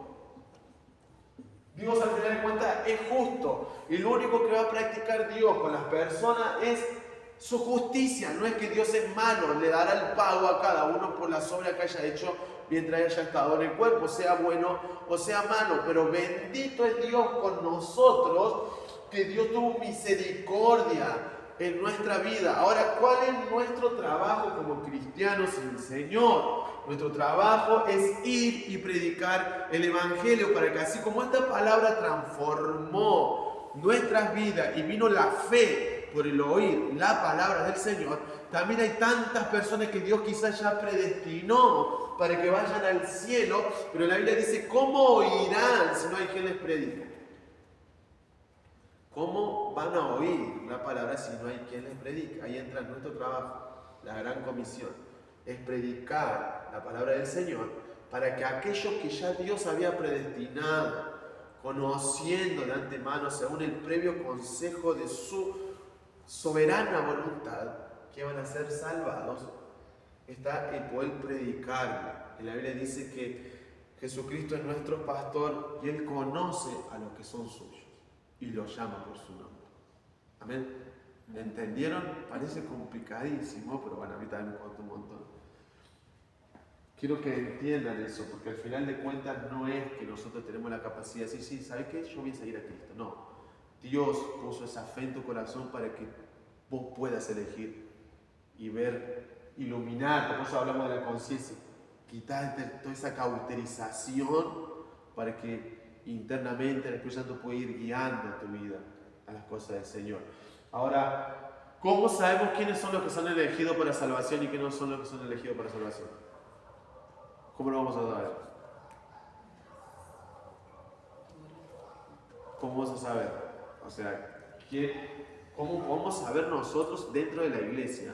Dios al final de cuentas es justo. Y lo único que va a practicar Dios con las personas es su justicia. No es que Dios es malo, le dará el pago a cada uno por las obras que haya hecho mientras haya estado en el cuerpo, sea bueno o sea malo. Pero bendito es Dios con nosotros, que Dios tuvo misericordia en nuestra vida. Ahora, ¿cuál es nuestro trabajo como cristianos en el Señor? Nuestro trabajo es ir y predicar el Evangelio, para que así como esta palabra transformó nuestras vidas y vino la fe por el oír la palabra del Señor, también hay tantas personas que Dios quizás ya predestinó para que vayan al cielo, pero la Biblia dice, ¿cómo oirán si no hay quien les predique? ¿Cómo van a oír la palabra si no hay quien les predique? Ahí entra nuestro trabajo, la gran comisión, es predicar la palabra del Señor para que aquellos que ya Dios había predestinado, conociendo de antemano, según el previo consejo de su soberana voluntad, que van a ser salvados, está el poder predicarle. Y la Biblia dice que Jesucristo es nuestro pastor y Él conoce a los que son suyos y los llama por su nombre. Amén. ¿Entendieron? Parece complicadísimo, pero bueno, a mí también me cuesta un montón. Quiero que entiendan eso, porque al final de cuentas no es que nosotros tenemos la capacidad de decir, sí, ¿sabes qué? Yo voy a seguir a Cristo. No. Dios puso esa fe en tu corazón para que vos puedas elegir y ver, iluminar. Por eso hablamos de la conciencia. Quitar toda esa cauterización para que internamente el Espíritu Santo puede ir guiando tu vida a las cosas del Señor. Ahora, ¿cómo sabemos quiénes son los que son elegidos para salvación y quiénes no son los que son elegidos para salvación? ¿Cómo lo vamos a saber? ¿Cómo vamos a saber? O sea, ¿cómo podemos saber nosotros dentro de la iglesia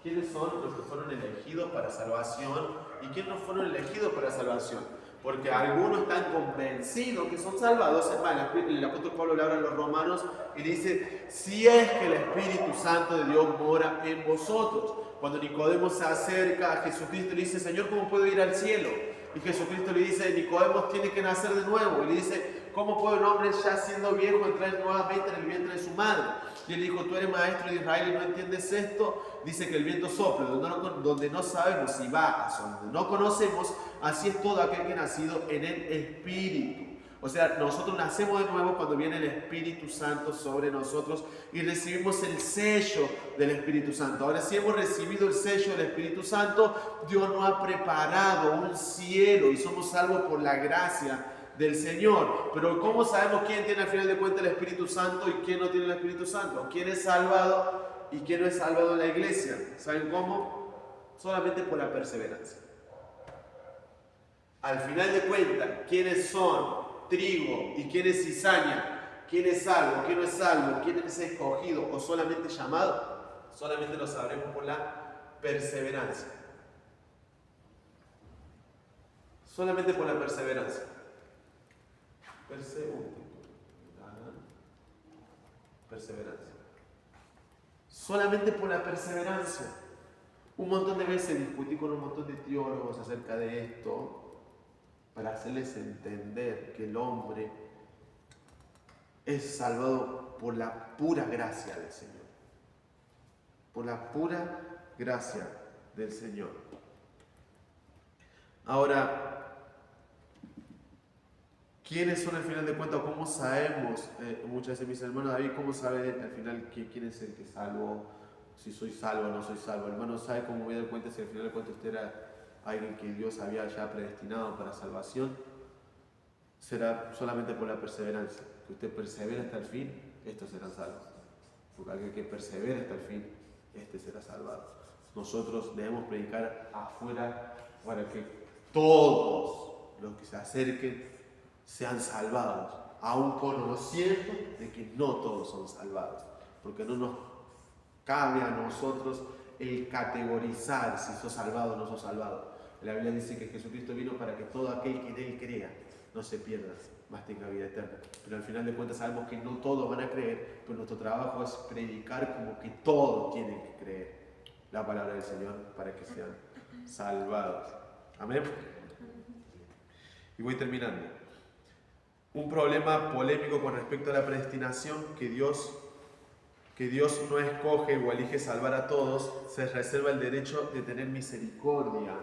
quiénes son los que fueron elegidos para salvación y quiénes no fueron elegidos para salvación? Porque algunos están convencidos que son salvados. Es más, el apóstol Pablo le habla a los romanos y dice, si es que el Espíritu Santo de Dios mora en vosotros. Cuando Nicodemo se acerca a Jesucristo y le dice, Señor, ¿cómo puedo ir al cielo? Y Jesucristo le dice, Nicodemo tiene que nacer de nuevo. Y le dice, ¿cómo puede un hombre ya siendo viejo entrar nuevamente en el vientre de su madre? Y él dijo, tú eres maestro de Israel y no entiendes esto. Dice que el viento sopla, donde no sabemos si va, donde no conocemos, así es todo aquel que ha nacido en el Espíritu. O sea, nosotros nacemos de nuevo cuando viene el Espíritu Santo sobre nosotros y recibimos el sello del Espíritu Santo. Ahora, si hemos recibido el sello del Espíritu Santo, Dios nos ha preparado un cielo y somos salvos por la gracia del Señor. Pero ¿cómo sabemos quién tiene al final de cuentas el Espíritu Santo y quién no tiene el Espíritu Santo? ¿Quién es salvado y quién no es salvado en la iglesia? ¿Saben cómo? Solamente por la perseverancia. Al final de cuentas, ¿quiénes son trigo y quién es cizaña? ¿Quién es salvo? ¿Quién no es salvo? ¿Quién es escogido o solamente llamado? Solamente lo sabremos por la perseverancia. Solamente por la perseverancia. Perseverancia. Solamente por la perseverancia. Un montón de veces discutí con un montón de teólogos acerca de esto para hacerles entender que el hombre es salvado por la pura gracia del Señor. Por la pura gracia del Señor. Ahora, ¿quiénes son al final de cuentas? ¿Cómo sabemos? Muchas veces mis hermanos, David, ¿cómo sabe al final quién es el que salvo? Si soy salvo o no soy salvo. Hermano, ¿sabe cómo me doy cuenta si al final de cuentas usted era alguien que Dios había ya predestinado para salvación? Será solamente por la perseverancia. Que usted persevera hasta el fin, estos serán salvos. Porque aquel que persevera hasta el fin, este será salvado. Nosotros debemos predicar afuera para que todos los que se acerquen sean salvados, aun conociendo de que no todos son salvados, porque no nos cabe a nosotros el categorizar si sos salvado o no sos salvado. La Biblia dice que Jesucristo vino para que todo aquel que en Él crea no se pierda, más tenga vida eterna. Pero al final de cuentas sabemos que no todos van a creer, pero nuestro trabajo es predicar como que todos tienen que creer la palabra del Señor para que sean salvados. Amén. Y voy terminando. Un problema polémico con respecto a la predestinación que Dios que Dios no escoge o elige salvar a todos, se reserva el derecho de tener misericordia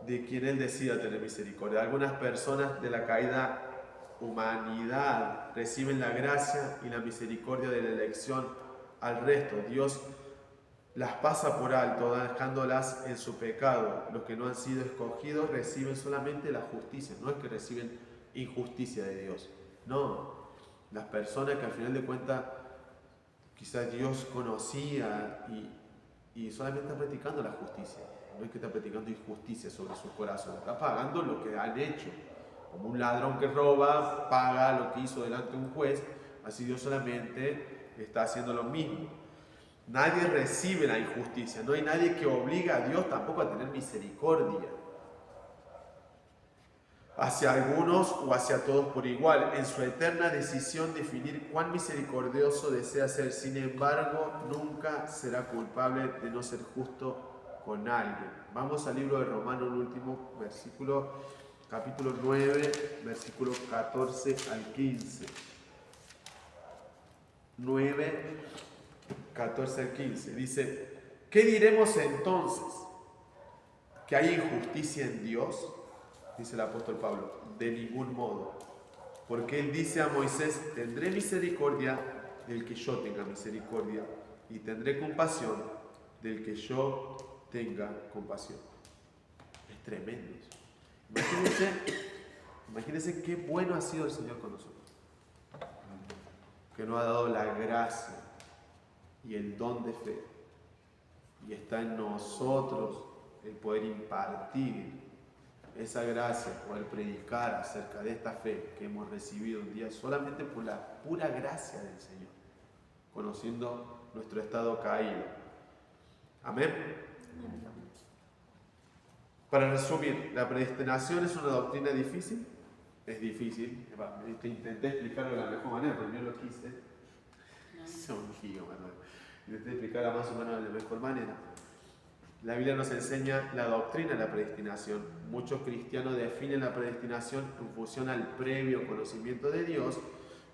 de quien Él decida tener misericordia. Algunas personas de la caída humanidad reciben la gracia y la misericordia de la elección al resto. Dios las pasa por alto, dejándolas en su pecado. Los que no han sido escogidos reciben solamente la justicia, no es que reciben injusticia de Dios. No, las personas que al final de cuentas quizás Dios conocía y solamente está practicando la justicia. No es que está practicando injusticia sobre su corazón, está pagando lo que han hecho. Como un ladrón que roba, paga lo que hizo delante de un juez, así Dios solamente está haciendo lo mismo. Nadie recibe la injusticia, no hay nadie que obliga a Dios tampoco a tener misericordia hacia algunos o hacia todos por igual, en su eterna decisión definir cuán misericordioso desea ser. Sin embargo, nunca será culpable de no ser justo con alguien. Vamos al libro de Romanos, el último versículo, capítulo 9, versículo 14 al 15. 9, 14 al 15. Dice, ¿qué diremos entonces? ¿Que hay injusticia en Dios? Dice el apóstol Pablo, de ningún modo. Porque él dice a Moisés, tendré misericordia del que yo tenga misericordia y tendré compasión del que yo tenga compasión. Es tremendo eso. Imagínense qué bueno ha sido el Señor con nosotros. Que nos ha dado la gracia y el don de fe. Y está en nosotros el poder impartir esa gracia, poder predicar acerca de esta fe que hemos recibido un día solamente por la pura gracia del Señor, conociendo nuestro estado caído. Amén. Para resumir, ¿la predestinación es una doctrina difícil? Es difícil. Intenté explicarlo de la mejor manera, pero yo lo quise. Intenté explicarla más o menos de la mejor manera. La Biblia nos enseña la doctrina de la predestinación. Muchos cristianos definen la predestinación en función al previo conocimiento de Dios,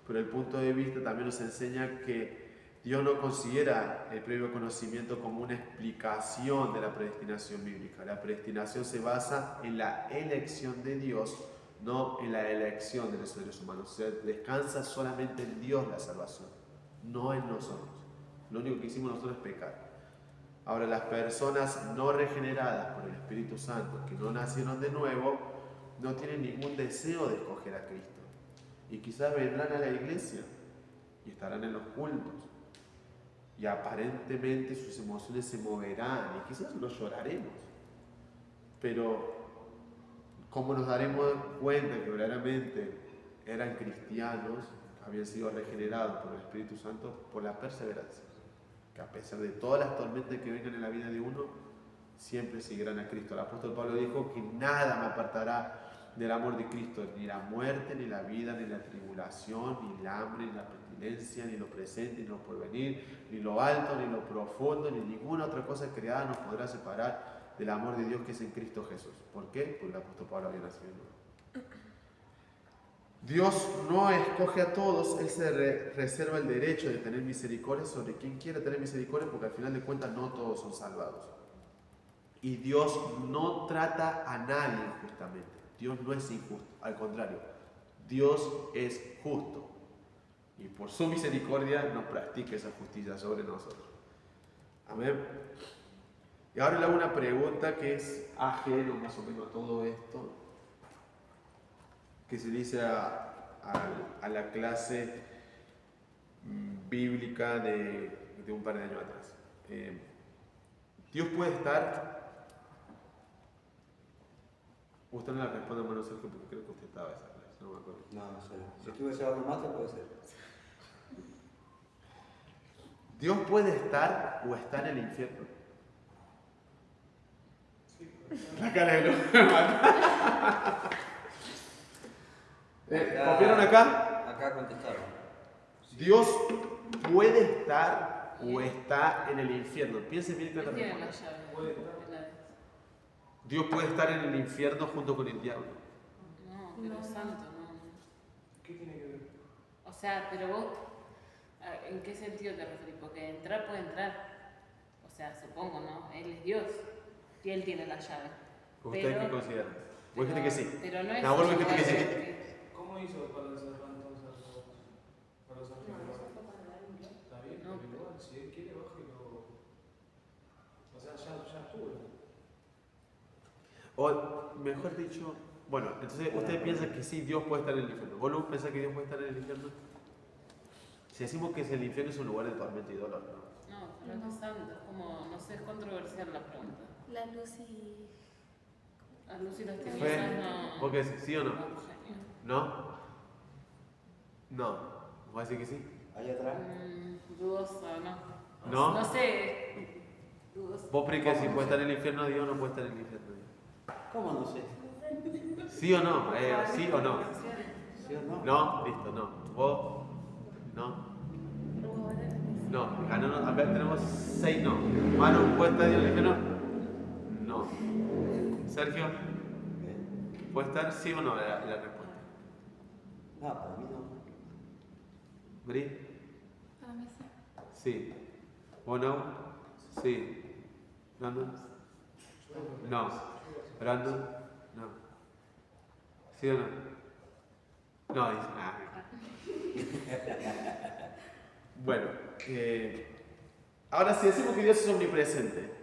pero el punto de vista también nos enseña que Dios no considera el previo conocimiento como una explicación de la predestinación bíblica. La predestinación se basa en la elección de Dios, no en la elección de los seres humanos. O sea, descansa solamente en Dios la salvación, no en nosotros. Lo único que hicimos nosotros es pecar. Ahora, las personas no regeneradas por el Espíritu Santo, que no nacieron de nuevo, no tienen ningún deseo de escoger a Cristo. Y quizás vendrán a la iglesia y estarán en los cultos. Y aparentemente sus emociones se moverán y quizás lo lloraremos. Pero, ¿cómo nos daremos cuenta que verdaderamente eran cristianos, habían sido regenerados por el Espíritu Santo? Por la perseverancia. Que a pesar de todas las tormentas que vengan en la vida de uno, siempre seguirán a Cristo. El apóstol Pablo dijo que nada me apartará del amor de Cristo, ni la muerte, ni la vida, ni la tribulación, ni el hambre, ni la pestilencia, ni lo presente, ni lo porvenir, ni lo alto, ni lo profundo, ni ninguna otra cosa creada nos podrá separar del amor de Dios que es en Cristo Jesús. ¿Por qué? Porque el apóstol Pablo había nacido de nuevo. Dios no escoge a todos, Él se reserva el derecho de tener misericordia sobre quien quiera tener misericordia, porque al final de cuentas no todos son salvados. Y Dios no trata a nadie injustamente. Dios no es injusto, al contrario, Dios es justo. Y por su misericordia nos practica esa justicia sobre nosotros. Amén. Y ahora le hago una pregunta que es ajeno más o menos a todo esto, que se dice a la clase bíblica de un par de años atrás. Dios puede estar... Usted no la responde, hermano Sergio, porque creo que usted estaba en esa clase, no me acuerdo. No sé. Si estuve llevando mate, puede ser. ¿Dios puede estar o está en el infierno? La cara de los ¿copiaron acá? Acá contestaron. Dios puede estar o está en el infierno. Piensen bien que Él la tiene la respuesta. llave. Dios puede estar en el infierno junto con el diablo. No, pero No. santo, no. ¿Qué tiene que ver? O sea, pero vos, ¿En qué sentido te referís? Porque entrar puede entrar. O sea, supongo, ¿no? Él es Dios y él tiene la llave. ¿Usted qué considera? Vos dijiste que sí. Pero no es No, vos un dijiste que lugar sí. ¿Cómo hizo para encerrar entonces para los No, argentinos? eso fue cuando era un día. Está bien, No. pero igual, si él quiere, bájelo. O sea, ya estuvo. O mejor dicho, bueno, entonces usted piensa que sí, Dios puede estar en el infierno. ¿Vos no pensás que Dios puede estar en el infierno? Si decimos que el infierno es un lugar de tormento y dolor, ¿no? No, pero no es santo. Es como, no sé, es controversial la pregunta. La luz y... A luz y las Fue- tinieblas no. ¿Vos qué decís? ¿Sí o no? No, genio. ¿No? No. ¿Vos decís que sí? Ahí atrás. Dudosa, ¿no? ¿No? No sé. Dudosa. ¿Vos crees que si puede estar en el infierno Dios no puede estar en el infierno Dios? ¿Cómo no sé? ¿Sí o no? ¿Sí o no? ¿Sí o no? No, listo, no. ¿Vos? No. No, ganó, acá tenemos 6 no. Manu, ¿puede estar Dios en el infierno? No. Sergio, ¿puede estar sí o no la respuesta? No, para mí no. ¿Bri? Para mí sí. Sí. ¿Vos no? Sí. ¿Brandon? No. ¿Brandon? No. ¿Sí o no? No, dice nada. Bueno, ahora si decimos que Dios es omnipresente.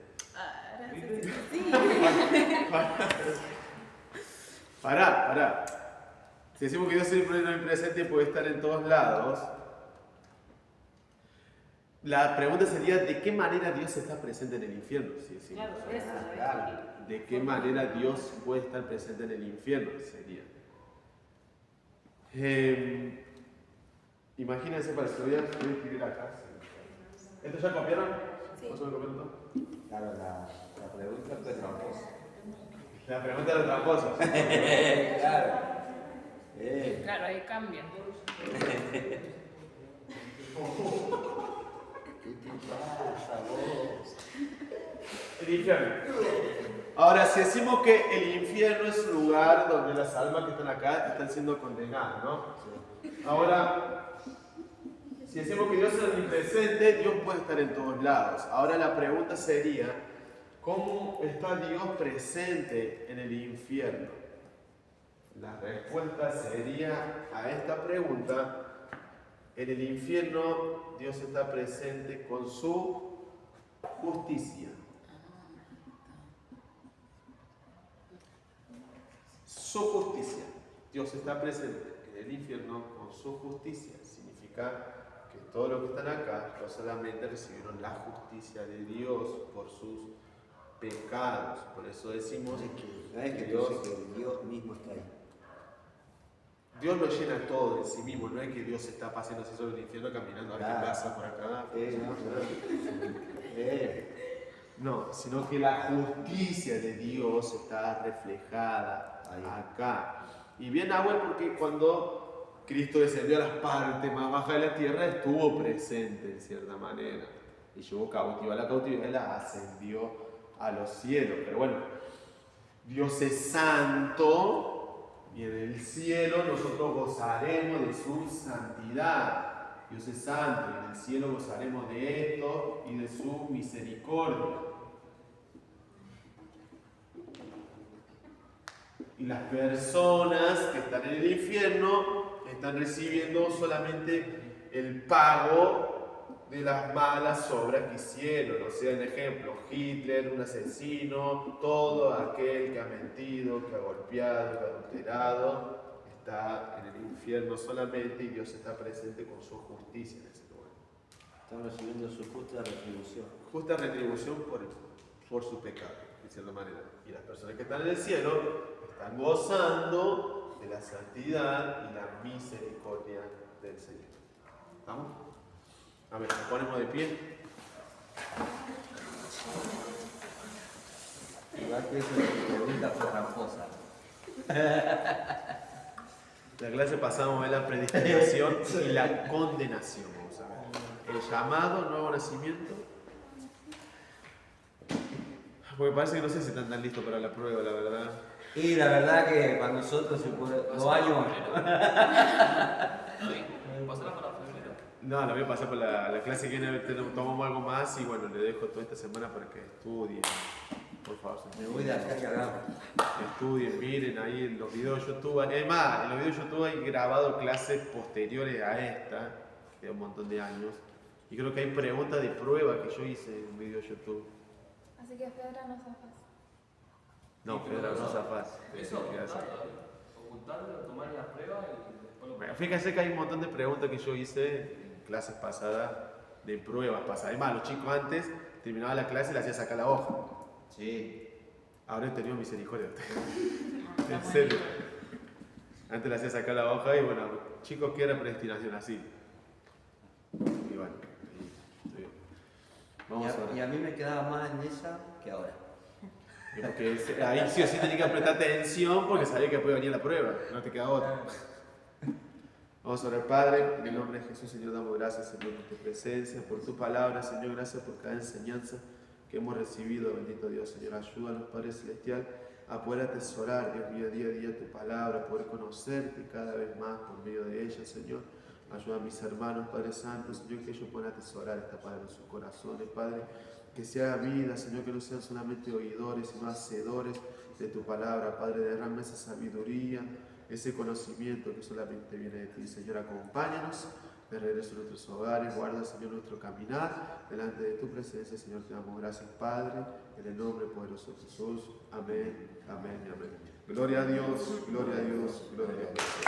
Pará. Si decimos que Dios es omnipresente y puede estar en todos lados, la pregunta sería: ¿de qué manera Dios está presente en el infierno? Si decimos Claro, eso. eso. Claro. ¿De qué manera Dios puede estar presente en el infierno? Sería. Imagínense para estudiar, voy a escribir acá. ¿Esto ya copiaron? Sí. ¿Vos lo copiaron todo? Claro, la pregunta fue tramposa. La pregunta era otra cosa. Claro. Claro, ahí cambia. ¿Qué te pasa vos? El infierno. Ahora, si decimos que el infierno es un lugar donde las almas que están acá están siendo condenadas, ¿no? Ahora, si decimos que Dios es omnipresente, Dios puede estar en todos lados. Ahora la pregunta sería: ¿cómo está Dios presente en el infierno? La respuesta sería a esta pregunta: en el infierno Dios está presente con su justicia. Su justicia. Dios está presente en el infierno con su justicia. Significa que todos los que están acá no solamente recibieron la justicia de Dios por sus pecados. Por eso decimos No es que Dios, Dios mismo está ahí. Dios lo llena todo de sí mismo. No es que Dios está paseando así sobre el infierno caminando a ver qué pasa por acá. No, sino que la justicia de Dios está reflejada acá. Y bien Nahuel, porque cuando Cristo descendió a las partes más bajas de la tierra, estuvo presente en cierta manera. Y llevó cautiva la cautividad y la ascendió a los cielos. Pero bueno, Dios es santo y en el cielo nosotros gozaremos de su santidad. Dios es santo y en el cielo gozaremos de esto y de su misericordia. Y las personas que están en el infierno están recibiendo solamente el pago de las malas obras que hicieron. O sea, en ejemplo, Hitler, un asesino, todo aquel que ha mentido, que ha golpeado, que ha adulterado, está en el infierno solamente y Dios está presente con su justicia en ese lugar. Están recibiendo su justa retribución. Justa retribución por su pecado, de cierta manera. Y las personas que están en el cielo están gozando de la santidad y la misericordia del Señor. ¿Estamos? A ver, nos ponemos de pie. Igual que esa pregunta fue tramposa. La clase pasamos a ver la predestinación y la condenación. Vamos a ver. El llamado, nuevo nacimiento. Porque parece que no sé si están tan listos para la prueba, la verdad. Y la verdad que para nosotros se puede 2 años. Pasará para febrero. No, lo voy a pasar por la clase que viene, tomamos algo más y bueno, le dejo toda esta semana para que estudien. Por favor, Me voy de acá y hagamos. estudien, miren ahí en los videos de YouTube. Además, en los videos de YouTube hay grabado clases posteriores a esta, que un montón de años. Y creo que hay preguntas de prueba que yo hice en un video de YouTube. Así que Fedra no zafas. No, Pedro, no zafás. Eso, ocultarlo, tomar la prueba y después lo... Bueno, fíjense que hay un montón de preguntas que yo hice en clases pasadas, de pruebas pasadas. Además, los chicos antes terminaban la clase y le hacían sacar la hoja. Sí. Ahora he tenido misericordia de ustedes. En serio. Antes le hacía sacar la hoja y bueno, chicos, ¿qué era predestinación así? Y bueno, ahí, vamos a ver. Y a mí me quedaba más en esa que ahora. Porque ahí sí o sí tenía que prestar atención porque sabía que puede venir la prueba, no te queda otra. Vamos a orar, Padre, en el nombre de Jesús, Señor, damos gracias, Señor, por tu presencia, por tu palabra, Señor, gracias por cada enseñanza que hemos recibido, bendito Dios, Señor, ayúdanos, Padre Celestial, a poder atesorar, Dios mío, día a día tu palabra, a poder conocerte cada vez más por medio de ella, Señor. Ayuda a mis hermanos, Padre Santo, Señor, que ellos puedan atesorar esta palabra en sus corazones, Padre, que sea vida, Señor, que no sean solamente oidores, sino hacedores de tu palabra, Padre, derrama esa sabiduría, ese conocimiento que solamente viene de ti, Señor, acompáñanos de regreso a nuestros hogares, guarda, Señor, nuestro caminar delante de tu presencia, Señor, te damos gracias, Padre, en el nombre poderoso de Jesús, amén, amén y amén. Gloria a Dios, gloria a Dios, gloria a Dios.